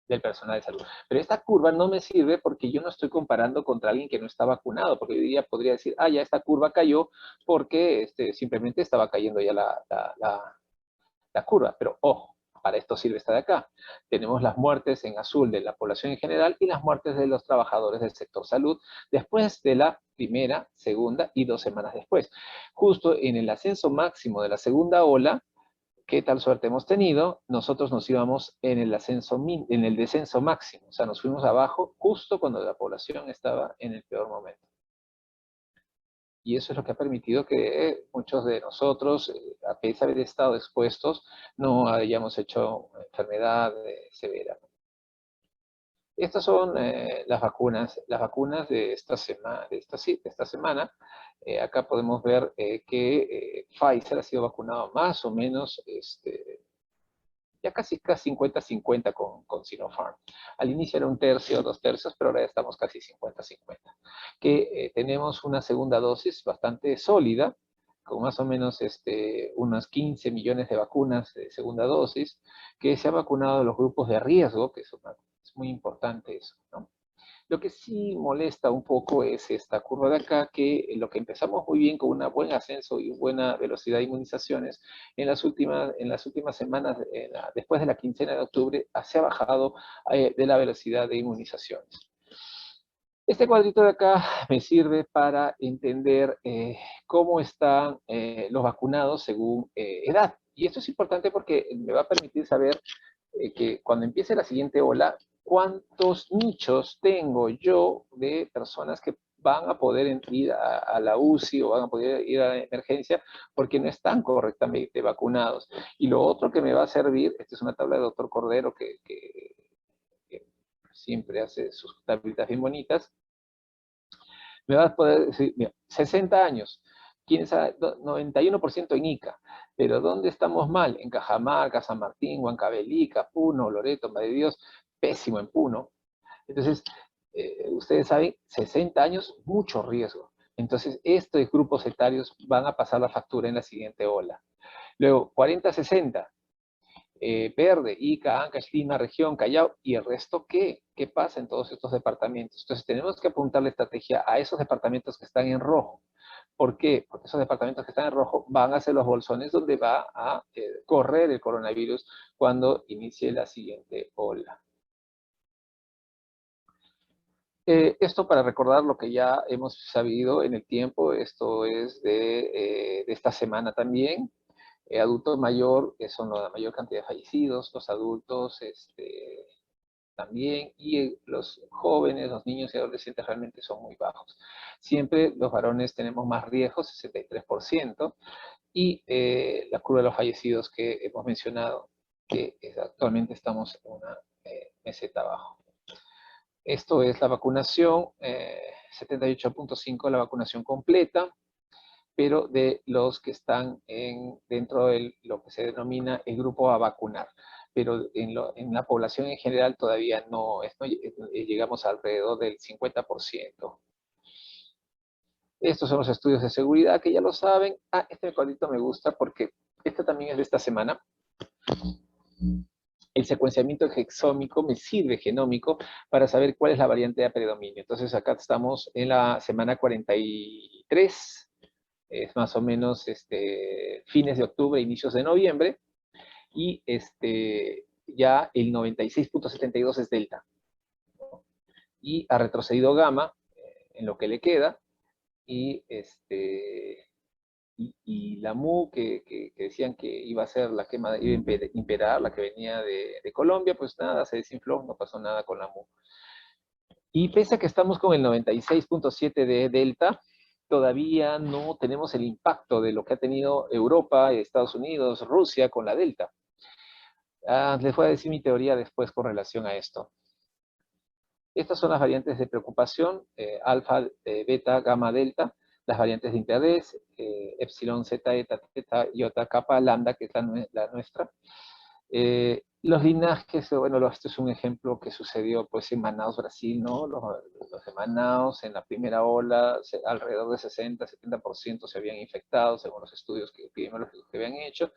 del personal de salud. Pero esta curva no me sirve porque yo no estoy comparando contra alguien que no está vacunado, porque hoy día podría decir, ya esta curva cayó porque simplemente estaba cayendo ya la curva. Pero ojo, para esto sirve esta de acá. Tenemos las muertes en azul de la población en general y las muertes de los trabajadores del sector salud después de la primera, segunda y 2 semanas después. Justo en el ascenso máximo de la segunda ola, qué tal suerte hemos tenido, nosotros nos íbamos en el descenso máximo, o sea, nos fuimos abajo justo cuando la población estaba en el peor momento. Y eso es lo que ha permitido que muchos de nosotros, a pesar de estado expuestos, no hayamos hecho enfermedad severa. Estas son las vacunas de esta semana. Acá podemos ver que Pfizer ha sido vacunado más o menos ya casi 50-50 con Sinopharm. Al inicio era 1/3, 2/3, pero ahora ya estamos casi 50-50. Que tenemos una segunda dosis bastante sólida, con más o menos unos 15 millones de vacunas de segunda dosis, que se ha vacunado a los grupos de riesgo, que es muy importante eso, ¿no? Lo que sí molesta un poco es esta curva de acá, que lo que empezamos muy bien con un buen ascenso y buena velocidad de inmunizaciones, en las últimas semanas, después de la quincena de octubre, se ha bajado de la velocidad de inmunizaciones. Este cuadrito de acá me sirve para entender cómo están los vacunados según edad. Y esto es importante porque me va a permitir saber que cuando empiece la siguiente ola, cuántos nichos tengo yo de personas que van a poder ir a la UCI o van a poder ir a la emergencia porque no están correctamente vacunados. Y lo otro que me va a servir, esta es una tabla de doctor Cordero que siempre hace sus tablitas bien bonitas, me va a poder decir, mira, 60 años, quién sabe, 91% en Ica, pero ¿dónde estamos mal? En Cajamarca, San Martín, Huancavelica, Puno, Loreto, Madre de Dios, pésimo en Puno. Entonces, ustedes saben, 60 años, mucho riesgo. Entonces, estos grupos etarios van a pasar la factura en la siguiente ola. Luego, 40-60, verde, Ica, Ancash, Lima, región, Callao, ¿y el resto qué? ¿Qué pasa en todos estos departamentos? Entonces tenemos que apuntar la estrategia a esos departamentos que están en rojo. ¿Por qué? Porque esos departamentos que están en rojo van a ser los bolsones donde va a correr el coronavirus cuando inicie la siguiente ola. Esto para recordar lo que ya hemos sabido en el tiempo, esto es de esta semana también. Adultos mayor, son la mayor cantidad de fallecidos, los adultos también, y los jóvenes, los niños y adolescentes realmente son muy bajos. Siempre los varones tenemos más riesgo, 63%, y la curva de los fallecidos que hemos mencionado, que actualmente estamos en una meseta abajo. Esto es la vacunación, 78.5 la vacunación completa, pero de los que están dentro de lo que se denomina el grupo a vacunar. Pero en la población en general todavía no llegamos alrededor del 50%. Estos son los estudios de seguridad que ya lo saben. Este cuadrito me gusta porque este también es de esta semana. El secuenciamiento exómico me sirve genómico para saber cuál es la variante de predominio. Entonces acá estamos en la semana 43, es más o menos fines de octubre, inicios de noviembre, y ya el 96.72 es delta. Y ha retrocedido gamma en lo que le queda, y la MU que decían que iba a ser la que iba a imperar, la que venía de Colombia, pues nada, se desinfló, no pasó nada con la MU. Y pese a que estamos con el 96.7 de delta, todavía no tenemos el impacto de lo que ha tenido Europa, Estados Unidos, Rusia con la delta. Les voy a decir mi teoría después con relación a esto. Estas son las variantes de preocupación, alfa, beta, gamma, delta, las variantes de interés, epsilon, zeta, eta, teta, iota, kappa, lambda, que es la nuestra. Los linajes, bueno, este es un ejemplo que sucedió pues en Manaus, Brasil, ¿no? Los de Manaus en la primera ola, alrededor de 60-70% se habían infectado, según los estudios epidemiológicos que habían hecho.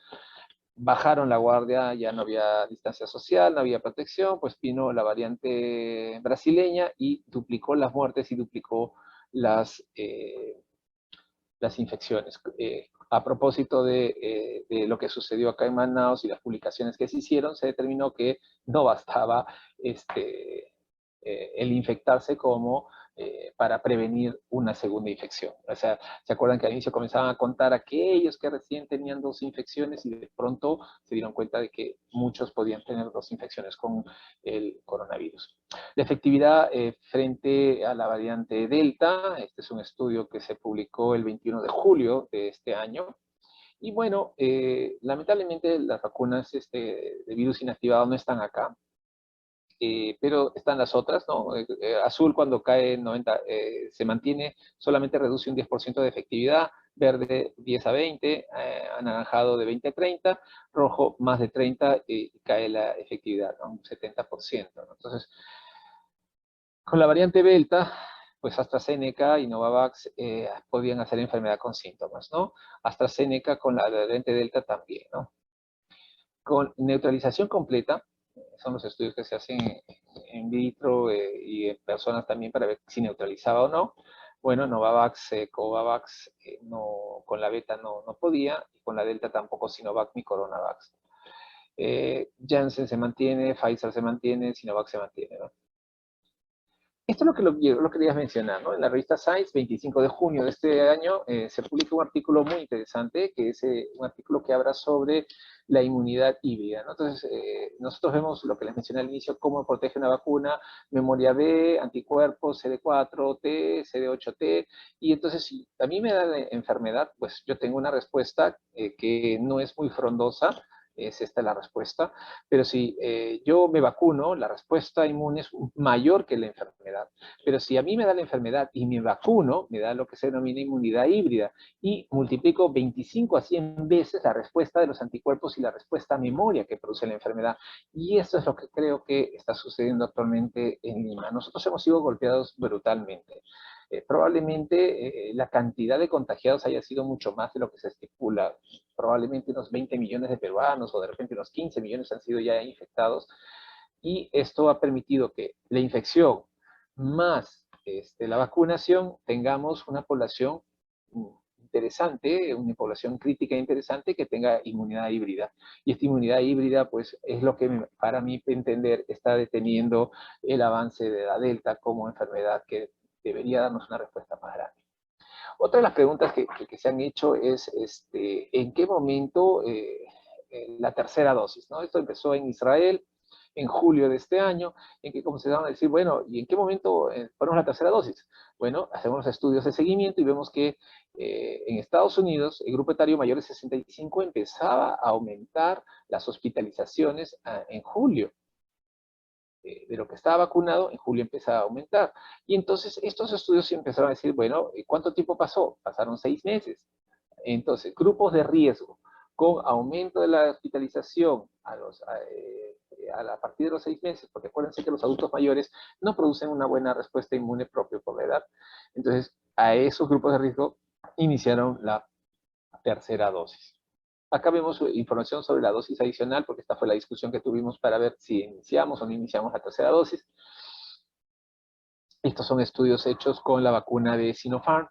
Bajaron la guardia, ya no había distancia social, no había protección, pues vino la variante brasileña y duplicó las muertes y duplicó las infecciones. A propósito de lo que sucedió acá en Manaus y las publicaciones que se hicieron, se determinó que no bastaba el infectarse como para prevenir una segunda infección. O sea, ¿se acuerdan que al inicio comenzaban a contar aquellos que recién tenían 2 infecciones y de pronto se dieron cuenta de que muchos podían tener 2 infecciones con el coronavirus? La efectividad frente a la variante Delta, este es un estudio que se publicó el 21 de julio de este año. Y bueno, lamentablemente las vacunas de virus inactivado no están acá. Pero están las otras, ¿no? Azul cuando cae 90, se mantiene, solamente reduce un 10% de efectividad, verde 10 a 20, anaranjado de 20 a 30, rojo más de 30 y cae la efectividad, ¿no? Un 70%, ¿no? Entonces, con la variante Delta, pues AstraZeneca y Novavax podían hacer enfermedad con síntomas, ¿no? AstraZeneca con la variante Delta también, ¿no? Con neutralización completa, son los estudios que se hacen en vitro y en personas también para ver si neutralizaba o no. Bueno, Novavax, Covavax, no, con la beta no podía, y con la delta tampoco Sinovac ni Coronavax. Janssen se mantiene, Pfizer se mantiene, Sinovac se mantiene, ¿no? Esto es lo que quería mencionar, ¿no? En la revista Science, 25 de junio de este año, se publica un artículo muy interesante, que es un artículo que habla sobre la inmunidad híbrida, ¿no? Entonces, nosotros vemos lo que les mencioné al inicio, cómo protege una vacuna, memoria B, anticuerpos, CD4T, CD8T, y entonces si a mí me da la enfermedad, pues yo tengo una respuesta que no es muy frondosa, es esta la respuesta, pero si yo me vacuno, la respuesta inmune es mayor que la enfermedad. Pero si a mí me da la enfermedad y me vacuno, me da lo que se denomina inmunidad híbrida y multiplico 25 a 100 veces la respuesta de los anticuerpos y la respuesta a memoria que produce la enfermedad. Y esto es lo que creo que está sucediendo actualmente en Lima. Nosotros hemos sido golpeados brutalmente. Probablemente la cantidad de contagiados haya sido mucho más de lo que se estipula. Probablemente unos 20 millones de peruanos o de repente unos 15 millones han sido ya infectados. Y esto ha permitido que la infección más la vacunación tengamos una población interesante, una población crítica interesante que tenga inmunidad híbrida. Y esta inmunidad híbrida, pues, es lo que para mí entender está deteniendo el avance de la Delta como enfermedad que debería darnos una respuesta más grande. Otra de las preguntas que se han hecho es, ¿en qué momento la tercera dosis? ¿No? Esto empezó en Israel en julio de este año, en que comenzaron a decir, bueno, ¿y en qué momento ponemos la tercera dosis? Bueno, hacemos los estudios de seguimiento y vemos que en Estados Unidos el grupo etario mayor de 65 empezaba a aumentar las hospitalizaciones en julio. De lo que estaba vacunado, en julio empieza a aumentar. Y entonces estos estudios empezaron a decir, bueno, ¿cuánto tiempo pasó? Pasaron 6 meses. Entonces, grupos de riesgo con aumento de la hospitalización a partir de los 6 meses, porque acuérdense que los adultos mayores no producen una buena respuesta inmune propia por la edad. Entonces, a esos grupos de riesgo iniciaron la tercera dosis. Acá vemos información sobre la dosis adicional, porque esta fue la discusión que tuvimos para ver si iniciamos o no iniciamos la tercera dosis. Estos son estudios hechos con la vacuna de Sinopharm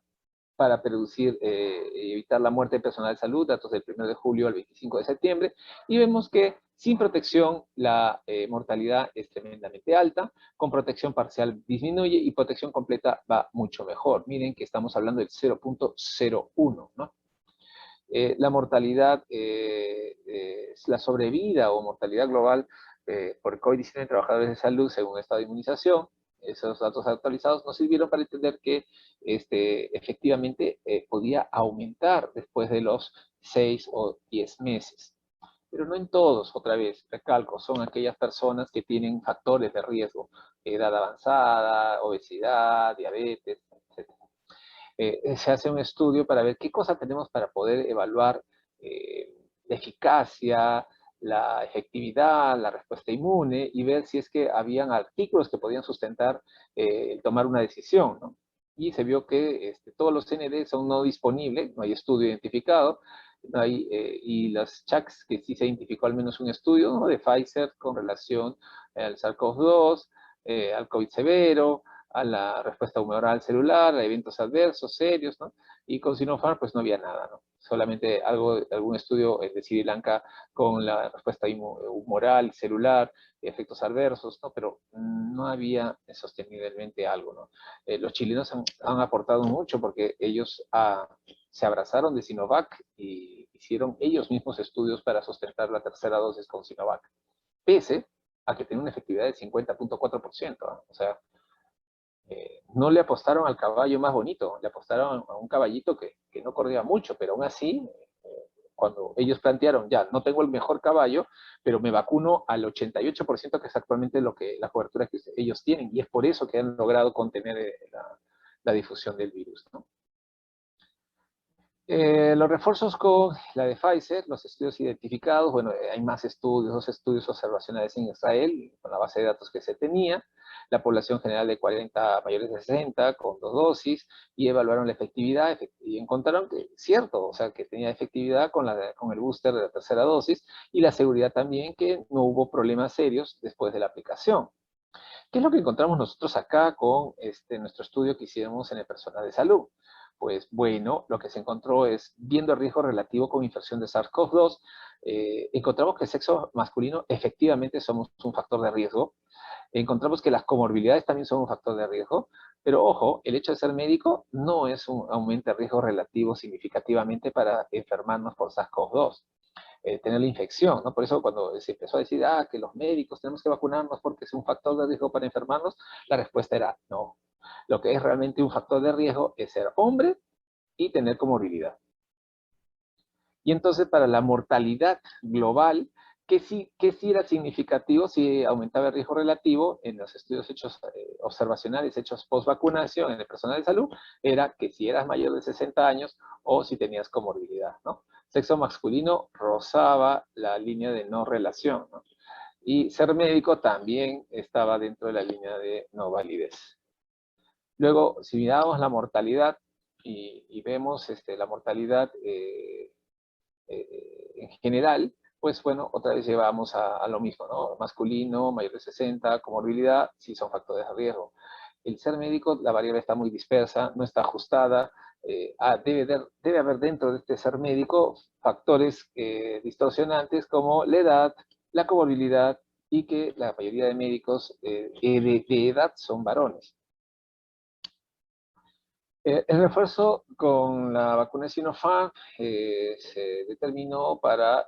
para reducir y evitar la muerte de personal de salud, datos del 1 de julio al 25 de septiembre, y vemos que sin protección la mortalidad es tremendamente alta, con protección parcial disminuye y protección completa va mucho mejor. Miren que estamos hablando del 0.01, ¿no? La mortalidad, la sobrevida o mortalidad global por COVID-19 en trabajadores de salud según el estado de inmunización, esos datos actualizados nos sirvieron para entender que efectivamente podía aumentar después de los 6 o 10 meses. Pero no en todos, otra vez, recalco, son aquellas personas que tienen factores de riesgo, edad avanzada, obesidad, diabetes, etc. Se hace un estudio para ver qué cosas tenemos para poder evaluar la eficacia, la efectividad, la respuesta inmune y ver si es que habían artículos que podían sustentar tomar una decisión, ¿no? Y se vio que todos los CND son no disponibles, no hay estudio identificado, no hay, y las CHACs, que sí se identificó al menos un estudio, ¿no?, de Pfizer con relación al SARS-CoV-2, al COVID severo, a la respuesta humoral celular, a eventos adversos serios, ¿no? Y con Sinopharm, pues no había nada, ¿no? Solamente algún estudio de Sri Lanka con la respuesta humoral, celular, efectos adversos, ¿no? Pero no había sosteniblemente algo, ¿no? Los chilenos han aportado mucho porque ellos se abrazaron de Sinovac y hicieron ellos mismos estudios para sustentar la tercera dosis con Sinovac, pese a que tenía una efectividad del 50.4%, ¿no? O sea, no le apostaron al caballo más bonito, le apostaron a un caballito que no corría mucho, pero aún así, cuando ellos plantearon, ya, no tengo el mejor caballo, pero me vacuno al 88%, que es actualmente la cobertura que ellos tienen, y es por eso que han logrado contener la difusión del virus, ¿no? Los refuerzos con la de Pfizer, los estudios identificados, bueno, hay más estudios, 2 estudios observacionales en Israel, con la base de datos que se tenía, la población general de 40 mayores de 60 con 2 dosis, y evaluaron la efectividad, y encontraron que, cierto, o sea, que tenía efectividad con el booster de la tercera dosis, y la seguridad también que no hubo problemas serios después de la aplicación. ¿Qué es lo que encontramos nosotros acá con nuestro estudio que hicimos en el personal de salud? Pues bueno, lo que se encontró es, viendo el riesgo relativo con infección de SARS-CoV-2, encontramos que el sexo masculino efectivamente somos un factor de riesgo. encontramos que las comorbilidades también son un factor de riesgo, pero ojo, el hecho de ser médico no es un aumento de riesgo relativo significativamente para enfermarnos por SARS-CoV-2. Tener la infección, ¿no? Por eso cuando se empezó a decir, que los médicos tenemos que vacunarnos porque es un factor de riesgo para enfermarnos, la respuesta era no. Lo que es realmente un factor de riesgo es ser hombre y tener comorbilidad. Y entonces para la mortalidad global, que sí era significativo, sí aumentaba el riesgo relativo en los estudios hechos observacionales, hechos post vacunación en el personal de salud, era que si eras mayor de 60 años o si tenías comorbilidad, ¿no? Sexo masculino rozaba la línea de no relación, ¿no? Y ser médico también estaba dentro de la línea de no validez. Luego, si miramos la mortalidad y vemos la mortalidad en general, pues bueno, otra vez llevamos a lo mismo, ¿no? Masculino, mayor de 60, comorbilidad, sí son factores de riesgo. El ser médico, la variable está muy dispersa, no está ajustada. Debe haber dentro de este ser médico factores distorsionantes como la edad, la comorbilidad y que la mayoría de médicos de edad son varones. El refuerzo con la vacuna de Sinopharm se determinó para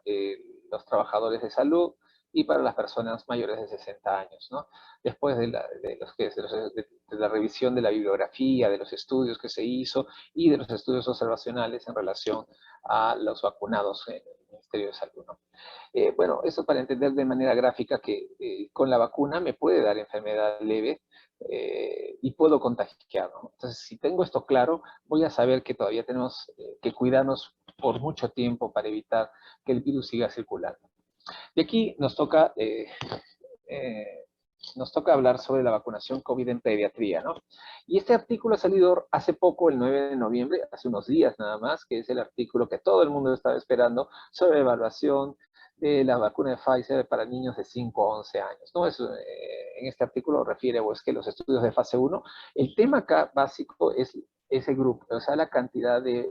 los trabajadores de salud y para las personas mayores de 60 años, ¿no? Después de la revisión de la bibliografía, de los estudios que se hizo y de los estudios observacionales en relación a los vacunados en el Ministerio de Salud, ¿no? Bueno, eso para entender de manera gráfica que con la vacuna me puede dar enfermedad leve y puedo contagiar, ¿no? Entonces, si tengo esto claro, voy a saber que todavía tenemos que cuidarnos por mucho tiempo para evitar que el virus siga circulando. Y aquí nos toca hablar sobre la vacunación COVID en pediatría, ¿no? Y este artículo ha salido hace poco, el 9 de noviembre, hace unos días nada más, que es el artículo que todo el mundo estaba esperando sobre evaluación de la vacuna de Pfizer para niños de 5 a 11 años, ¿no? En este artículo refiere, pues, que los estudios de fase 1, el tema acá básico es ese grupo, o sea, la cantidad de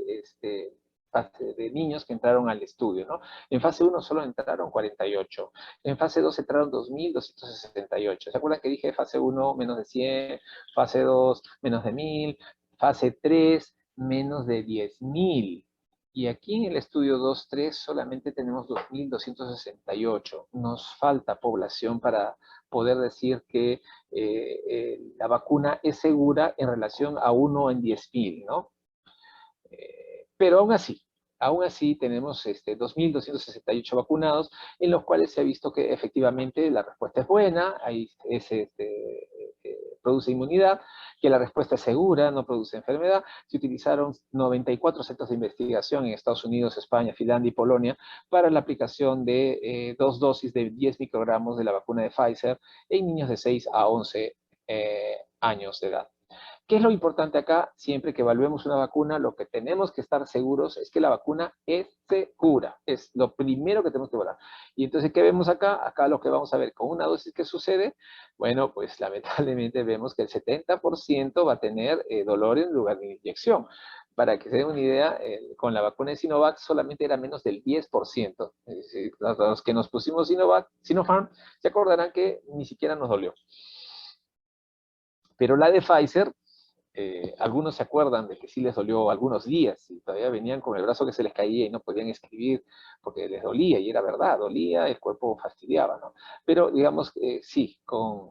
niños que entraron al estudio, ¿no? En fase 1 solo entraron 48. En fase 2 entraron 2.268. ¿Se acuerdan que dije fase 1 menos de 100, fase 2 menos de 1.000, fase 3 menos de 10.000? Y aquí en el estudio 2.3 solamente tenemos 2.268. Nos falta población para poder decir que la vacuna es segura en relación a 1 en 10.000, ¿no? Pero aún así tenemos 2.268 vacunados, en los cuales se ha visto que efectivamente la respuesta es buena, produce inmunidad, que la respuesta es segura, no produce enfermedad. Se utilizaron 94 centros de investigación en Estados Unidos, España, Finlandia y Polonia para la aplicación de 2 dosis de 10 microgramos de la vacuna de Pfizer en niños de 6 a 11 años de edad. ¿Qué es lo importante acá? Siempre que evaluemos una vacuna, lo que tenemos que estar seguros es que la vacuna es segura. Es lo primero que tenemos que evaluar. Y entonces, ¿qué vemos acá? Acá lo que vamos a ver con una dosis que sucede, bueno, pues lamentablemente vemos que el 70% va a tener dolor en lugar de inyección. Para que se den una idea, con la vacuna de Sinovac solamente era menos del 10%. Es decir, los que nos pusimos Sinopharm, se acordarán que ni siquiera nos dolió. Pero la de Pfizer, algunos se acuerdan de que sí les dolió algunos días y todavía venían con el brazo que se les caía y no podían escribir porque les dolía, y era verdad, dolía, el cuerpo fastidiaba, ¿no? Pero digamos que sí, con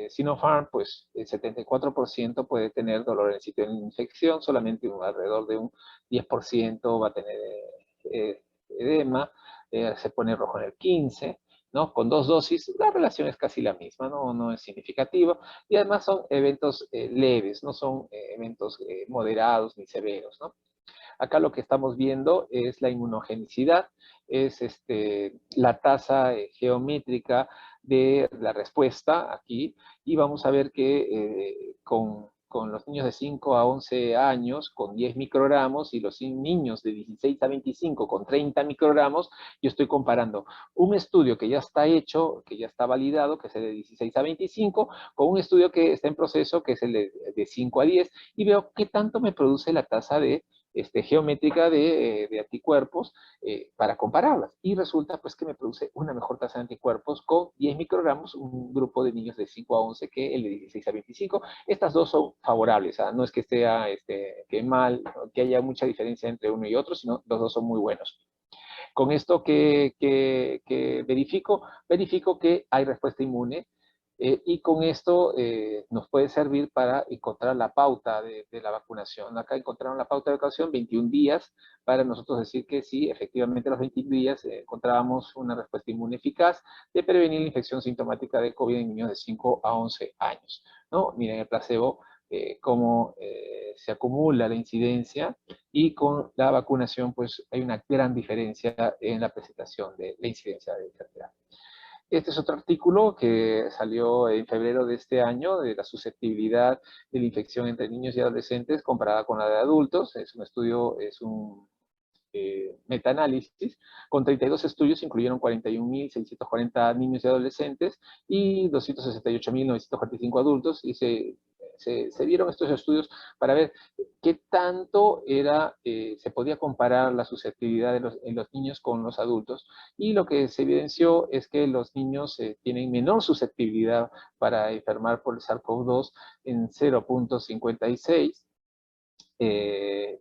Sinopharm, pues el 74% puede tener dolor en el sitio de infección, solamente alrededor de un 10% va a tener edema, se pone rojo en el 15%, ¿no? Con 2 dosis, la relación es casi la misma, no es significativa, y además son eventos leves, no son eventos moderados ni severos, ¿no? Acá lo que estamos viendo es la inmunogenicidad, es la tasa geométrica de la respuesta aquí, y vamos a ver que con los niños de 5 a 11 años con 10 microgramos y los niños de 16 a 25 con 30 microgramos, yo estoy comparando un estudio que ya está hecho, que ya está validado, que es el de 16 a 25, con un estudio que está en proceso, que es el de 5 a 10, y veo qué tanto me produce la tasa de geométrica de anticuerpos para compararlas. Y resulta pues que me produce una mejor tasa de anticuerpos con 10 microgramos, un grupo de niños de 5 a 11 que el de 16 a 25. Estas dos son favorables, no es que sea que mal, que haya mucha diferencia entre uno y otro, sino los dos son muy buenos. Con esto que verifico que hay respuesta inmune y con esto nos puede servir para encontrar la pauta de la vacunación. Acá encontraron la pauta de vacunación, 21 días, para nosotros decir que sí, efectivamente a los 21 días encontrábamos una respuesta inmune eficaz de prevenir la infección sintomática de COVID en niños de 5 a 11 años. ¿No? Miren el placebo, cómo se acumula la incidencia y con la vacunación pues hay una gran diferencia en la presentación de la incidencia de enfermedad. Este es otro artículo que salió en febrero de este año de la susceptibilidad de la infección entre niños y adolescentes comparada con la de adultos. Es un estudio, es un metaanálisis. Con 32 estudios incluyeron 41.640 niños y adolescentes y 268.945 adultos y se vieron estos estudios para ver qué tanto se podía comparar la susceptibilidad en los niños con los adultos. Y lo que se evidenció es que los niños tienen menor susceptibilidad para enfermar por el SARS-CoV-2 en 0.56,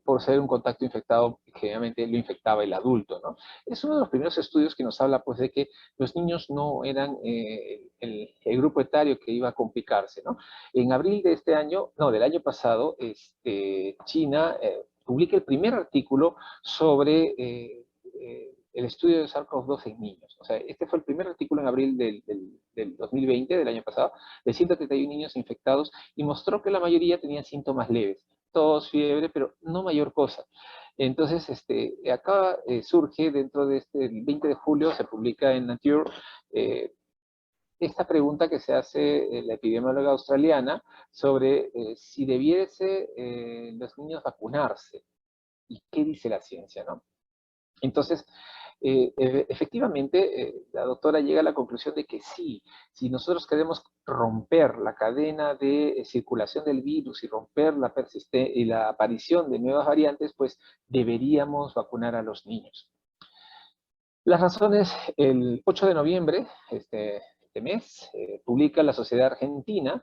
por ser un contacto infectado, generalmente lo infectaba el adulto, ¿no? Es uno de los primeros estudios que nos habla, pues, de que los niños no eran el grupo etario que iba a complicarse, ¿no? En abril de este año, no, del año pasado, China publica el primer artículo sobre el estudio de SARS-CoV-2 en niños. O sea, este fue el primer artículo en abril del 2020, del año pasado, de 131 niños infectados, y mostró que la mayoría tenían síntomas leves, tos, fiebre, pero no mayor cosa. Entonces, acá surge dentro de el 20 de julio, se publica en Nature, esta pregunta que se hace la epidemióloga australiana sobre si debiese los niños vacunarse y qué dice la ciencia, ¿no? Entonces, efectivamente, la doctora llega a la conclusión de que sí, si nosotros queremos romper la cadena de circulación del virus y romper y la aparición de nuevas variantes, pues deberíamos vacunar a los niños. Las razones, el 8 de noviembre, este mes, publica la Sociedad Argentina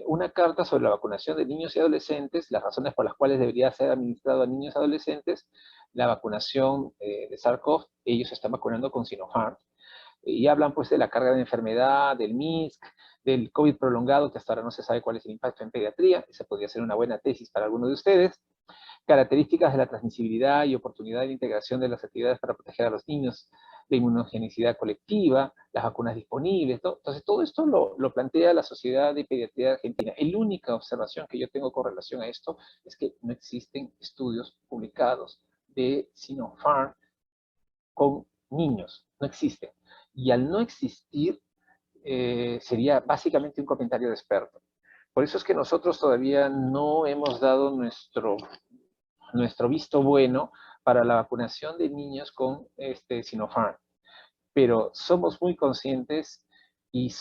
una carta sobre la vacunación de niños y adolescentes, las razones por las cuales debería ser administrado a niños y adolescentes la vacunación de SARS-CoV. Ellos se están vacunando con Sinopharm, y hablan pues de la carga de enfermedad, del MISC, del COVID prolongado, que hasta ahora no se sabe cuál es el impacto en pediatría. Esa podría ser una buena tesis para algunos de ustedes. Características de la transmisibilidad y oportunidad de integración de las actividades para proteger a los niños, la inmunogenicidad colectiva, las vacunas disponibles, ¿no? Entonces todo esto lo plantea la Sociedad de Pediatría Argentina. La única observación que yo tengo con relación a esto es que no existen estudios publicados de Sinopharm con niños, no existen. Y al no existir, sería básicamente un comentario de experto. Por eso es que nosotros todavía no hemos dado nuestro visto bueno para la vacunación de niños con Sinopharm. Pero somos muy conscientes y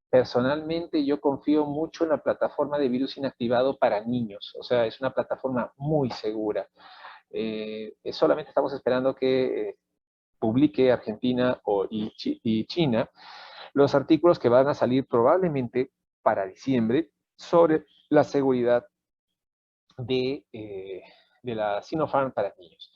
personalmente yo confío mucho en la plataforma de virus inactivado para niños. O sea, es una plataforma muy segura. Solamente estamos esperando que publique Argentina y China los artículos que van a salir probablemente para diciembre sobre la seguridad de la Sinopharm para niños.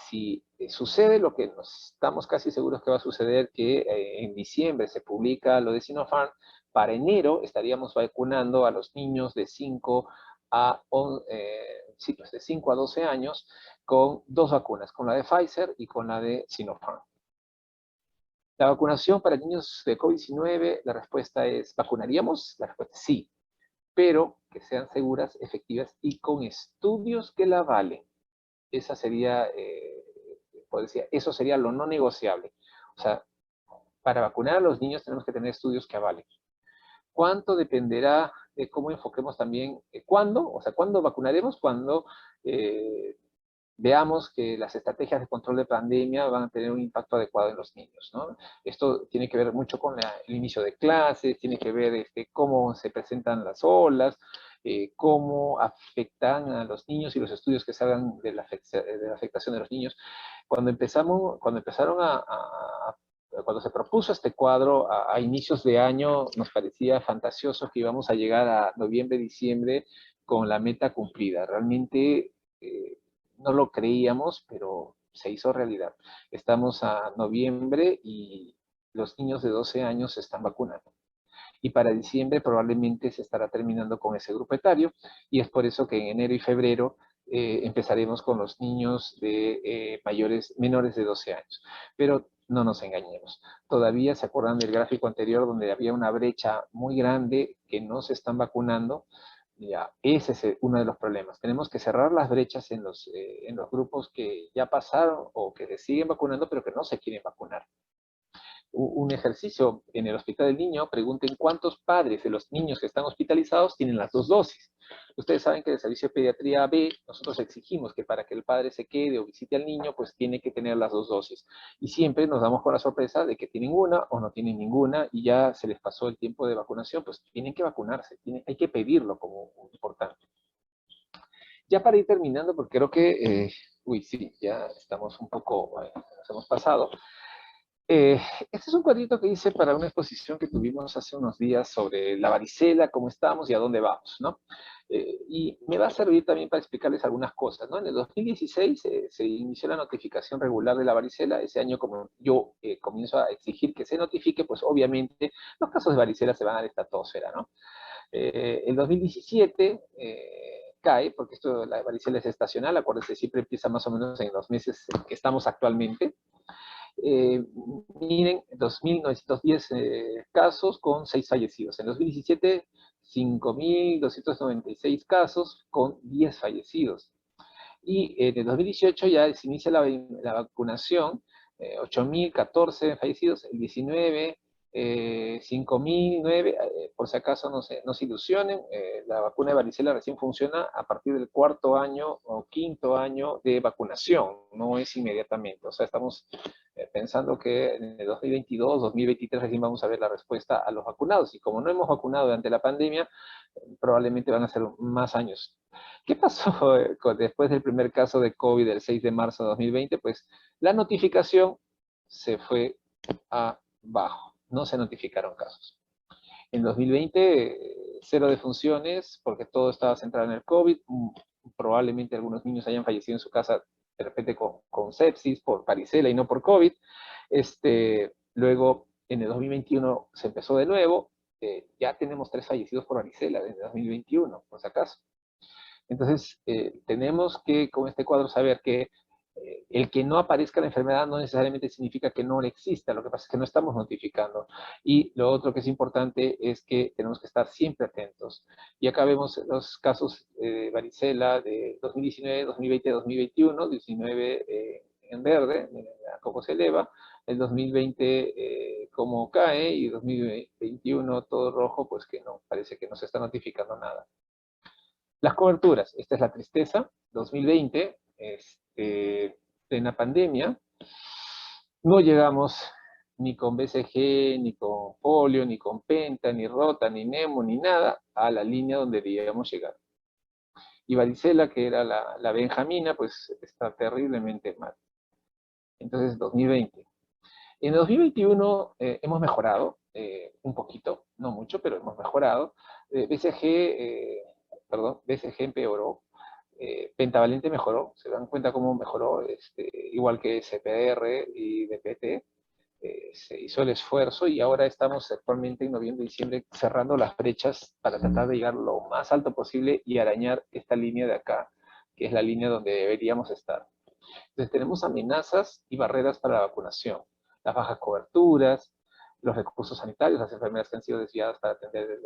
Si sucede lo que estamos casi seguros que va a suceder, que en diciembre se publica lo de Sinopharm, para enero estaríamos vacunando a los niños de 5 a 12 años con dos vacunas, con la de Pfizer y con la de Sinopharm. La vacunación para niños de COVID-19, la respuesta es, ¿vacunaríamos? La respuesta es sí, pero que sean seguras, efectivas y con estudios que la avalen. Esa sería, eso sería lo no negociable. O sea, para vacunar a los niños tenemos que tener estudios que avalen. ¿Cuánto dependerá de cómo enfoquemos también, cuándo? O sea, ¿cuándo vacunaremos? Cuando veamos que las estrategias de control de pandemia van a tener un impacto adecuado en los niños, ¿no? Esto tiene que ver mucho con el inicio de clases, tiene que ver cómo se presentan las olas, cómo afectan a los niños y los estudios que salgan de la afectación de los niños. Cuando se propuso este cuadro a inicios de año, nos parecía fantasioso que íbamos a llegar a noviembre, diciembre con la meta cumplida. Realmente no lo creíamos, pero se hizo realidad. Estamos a noviembre y los niños de 12 años se están vacunando. Y para diciembre probablemente se estará terminando con ese grupo etario, y es por eso que en enero y febrero empezaremos con los niños de menores de 12 años. Pero no nos engañemos. Todavía se acuerdan del gráfico anterior donde había una brecha muy grande que no se están vacunando. Ya, ese es uno de los problemas. Tenemos que cerrar las brechas en los grupos que ya pasaron o que se siguen vacunando, pero que no se quieren vacunar. Un ejercicio en el Hospital del Niño, pregunten cuántos padres de los niños que están hospitalizados tienen las 2 dosis. Ustedes saben que en el servicio de pediatría B, nosotros exigimos que para que el padre se quede o visite al niño, pues tiene que tener las 2 dosis. Y siempre nos damos con la sorpresa de que tienen una o no tienen ninguna y ya se les pasó el tiempo de vacunación, pues tienen que vacunarse, hay que pedirlo como importante. Ya para ir terminando, porque creo que, sí, ya estamos un poco, nos hemos pasado. Este es un cuadrito que hice para una exposición que tuvimos hace unos días sobre la varicela, cómo estamos y a dónde vamos, ¿no? Y me va a servir también para explicarles algunas cosas, ¿no? En el 2016 se inició la notificación regular de la varicela. Ese año, como yo comienzo a exigir que se notifique, pues obviamente los casos de varicela se van a la estratosfera, ¿no? El 2017 cae, porque la varicela es estacional, acuérdense, siempre empieza más o menos en los meses en que estamos actualmente. Miren, 2.910 casos con 6 fallecidos. En 2017, 5.296 casos con 10 fallecidos. Y en el 2018 ya se inicia la vacunación, 8.014 fallecidos, el 19, 5.009, por si acaso no se ilusionen, la vacuna de varicela recién funciona a partir del 4.º año o 5.º año de vacunación, no es inmediatamente. O sea, estamos pensando que en el 2022, 2023 recién vamos a ver la respuesta a los vacunados, y como no hemos vacunado durante la pandemia, probablemente van a ser más años. ¿Qué pasó después del primer caso de COVID el 6 de marzo de 2020? Pues la notificación se fue abajo, no se notificaron casos. En 2020, 0 defunciones, porque todo estaba centrado en el COVID. Probablemente algunos niños hayan fallecido en su casa, de repente con sepsis, por varicela y no por COVID. Luego, en el 2021 se empezó de nuevo. Ya tenemos 3 fallecidos por varicela desde 2021, por si acaso. Entonces, tenemos que, con este cuadro, saber que el que no aparezca la enfermedad no necesariamente significa que no exista, lo que pasa es que no estamos notificando. Y lo otro que es importante es que tenemos que estar siempre atentos. Y acá vemos los casos de varicela de 2019, 2020, 2021, 19 en verde, cómo se eleva, el 2020 cómo cae, y 2021 todo rojo, pues que no, parece que no se está notificando nada. Las coberturas, esta es la tristeza, 2020, plena pandemia, no llegamos ni con BCG, ni con polio, ni con penta, ni rota, ni nemo, ni nada, a la línea donde debíamos llegar. Y varicela, que era la benjamina, pues está terriblemente mal. Entonces, 2020. En 2021 hemos mejorado un poquito, no mucho, pero hemos mejorado. BCG empeoró, pentavalente mejoró, se dan cuenta cómo mejoró, igual que CPR y DPT, se hizo el esfuerzo, y ahora estamos actualmente en noviembre y diciembre cerrando las brechas para tratar de llegar lo más alto posible y arañar esta línea de acá, que es la línea donde deberíamos estar. Entonces tenemos amenazas y barreras para la vacunación, las bajas coberturas, los recursos sanitarios, las enfermeras que han sido desviadas para atender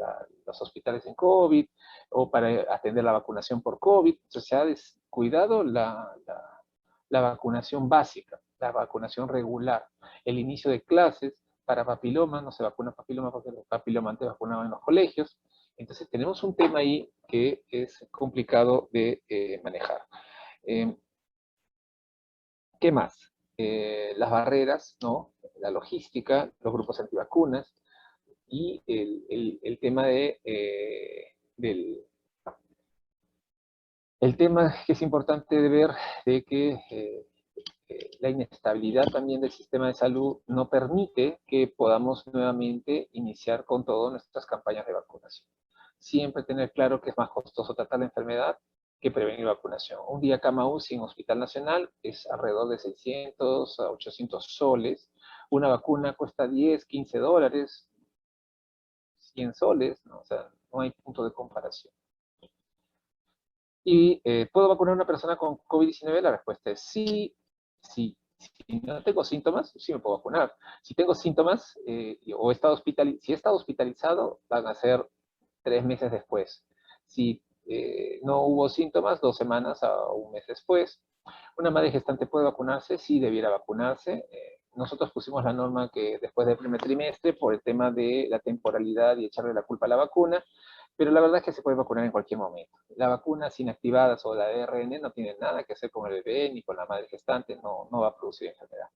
los hospitales en COVID o para atender la vacunación por COVID. Entonces se ha descuidado la vacunación básica, la vacunación regular, el inicio de clases para papiloma, no se vacuna papiloma porque el papiloma antes vacunaba en los colegios. Entonces tenemos un tema ahí que es complicado de manejar. ¿Qué más? Las barreras, ¿no? La logística, los grupos antivacunas y el tema del El tema que es importante de ver de que la inestabilidad también del sistema de salud no permite que podamos nuevamente iniciar con todas nuestras campañas de vacunación. Siempre tener claro que es más costoso tratar la enfermedad que prevenir vacunación. Un día cama UCI en Hospital Nacional es alrededor de 600 a 800 soles. Una vacuna cuesta 10, 15 dólares, 100 soles, ¿no? O sea, no hay punto de comparación. ¿Y puedo vacunar a una persona con COVID-19? La respuesta es sí, sí. Si no tengo síntomas, sí me puedo vacunar. Si tengo síntomas o si he estado hospitalizado, van a ser 3 meses después. Si no hubo síntomas, 2 semanas a un mes después. Una madre gestante puede vacunarse, sí debiera vacunarse. Nosotros pusimos la norma que después del primer trimestre, por el tema de la temporalidad y echarle la culpa a la vacuna, pero la verdad es que se puede vacunar en cualquier momento. Las vacunas inactivadas o la ARN no tienen nada que hacer con el bebé ni con la madre gestante, no va a producir enfermedad.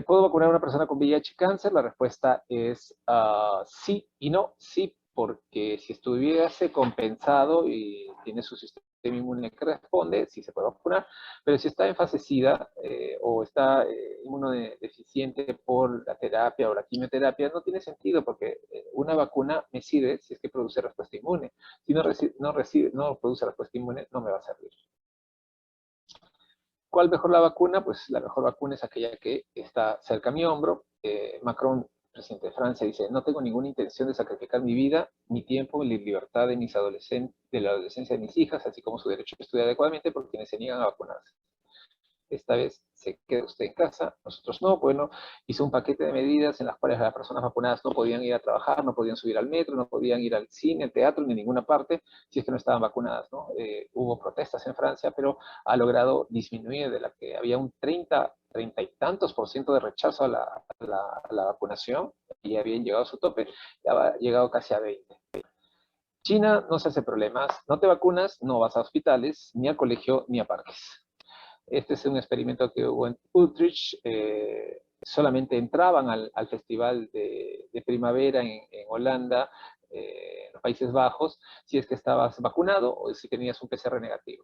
¿Puedo vacunar a una persona con VIH y cáncer? La respuesta es sí y no. Sí, porque si estuviese compensado y tiene su sistema inmune que responde, sí se puede vacunar, pero si está en fase SIDA o está inmunodeficiente por la terapia o la quimioterapia, no tiene sentido porque una vacuna me sirve si es que produce respuesta inmune. Si no produce respuesta inmune, no me va a servir. ¿Cuál mejor la vacuna? Pues la mejor vacuna es aquella que está cerca a mi hombro. Macron, presidente de Francia, dice, no tengo ninguna intención de sacrificar mi vida, mi tiempo, la libertad de de la adolescencia de mis hijas, así como su derecho a estudiar adecuadamente por quienes se niegan a vacunarse. Esta vez se queda usted en casa, nosotros no. Bueno, hizo un paquete de medidas en las cuales las personas vacunadas no podían ir a trabajar, no podían subir al metro, no podían ir al cine, al teatro, ni a ninguna parte, si es que no estaban vacunadas, ¿no? Hubo protestas en Francia, pero ha logrado disminuir de la que había un 30 y tantos por ciento de rechazo a la vacunación, y habían llegado a su tope, ya ha llegado casi a 20. China no se hace problemas, no te vacunas, no vas a hospitales, ni al colegio, ni a parques. Este es un experimento que hubo en Utrecht. Solamente entraban al festival de primavera en Holanda, en los Países Bajos, si es que estabas vacunado o si tenías un PCR negativo.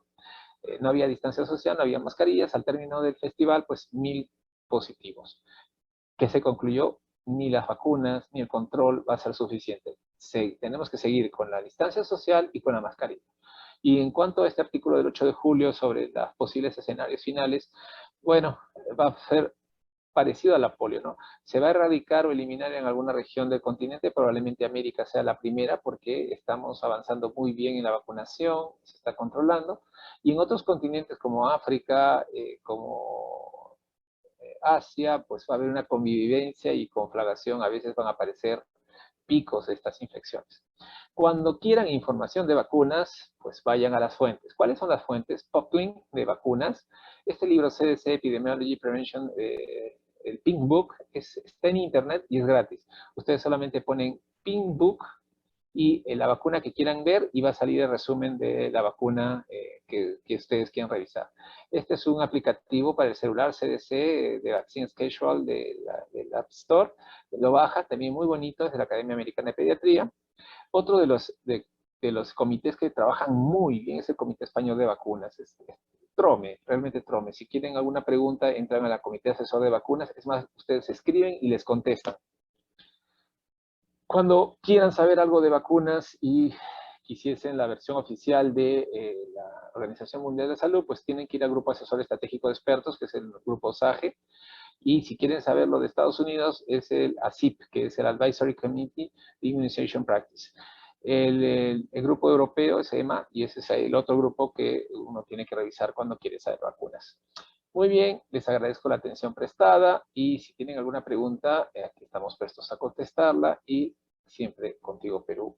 No había distancia social, no había mascarillas. Al término del festival, pues 1000 positivos. ¿Qué se concluyó? Ni las vacunas ni el control va a ser suficiente. Tenemos que seguir con la distancia social y con la mascarilla. Y en cuanto a este artículo del 8 de julio sobre los posibles escenarios finales, bueno, va a ser parecido a la polio, ¿no? Se va a erradicar o eliminar en alguna región del continente, probablemente América sea la primera porque estamos avanzando muy bien en la vacunación, se está controlando, y en otros continentes como África, como Asia, pues va a haber una convivencia y conflagración, a veces van a aparecer picos de estas infecciones. Cuando quieran información de vacunas, pues vayan a las fuentes. ¿Cuáles son las fuentes? Popwing de vacunas. Este libro CDC Epidemiology Prevention, el Pink Book, está en internet y es gratis. Ustedes solamente ponen Pink Book y la vacuna que quieran ver y va a salir el resumen de la vacuna que ustedes quieran revisar. Este es un aplicativo para el celular CDC de Vaccine Schedule del App Store. Lo baja, también muy bonito, es de la Academia Americana de Pediatría. Otro de los comités que trabajan muy bien es el Comité Español de Vacunas. Es Trome, realmente Trome. Si quieren alguna pregunta, entran a la Comité Asesor de Vacunas. Es más, ustedes escriben y les contestan. Cuando quieran saber algo de vacunas y quisiesen la versión oficial de la Organización Mundial de Salud, pues tienen que ir al Grupo Asesor Estratégico de Expertos, que es el grupo SAGE. Y si quieren saber lo de Estados Unidos, es el ACIP, que es el Advisory Committee de Immunization Practice. El grupo europeo es EMA, y ese es el otro grupo que uno tiene que revisar cuando quiere saber vacunas. Muy bien, les agradezco la atención prestada y si tienen alguna pregunta, aquí estamos prestos a contestarla y siempre contigo, Perú.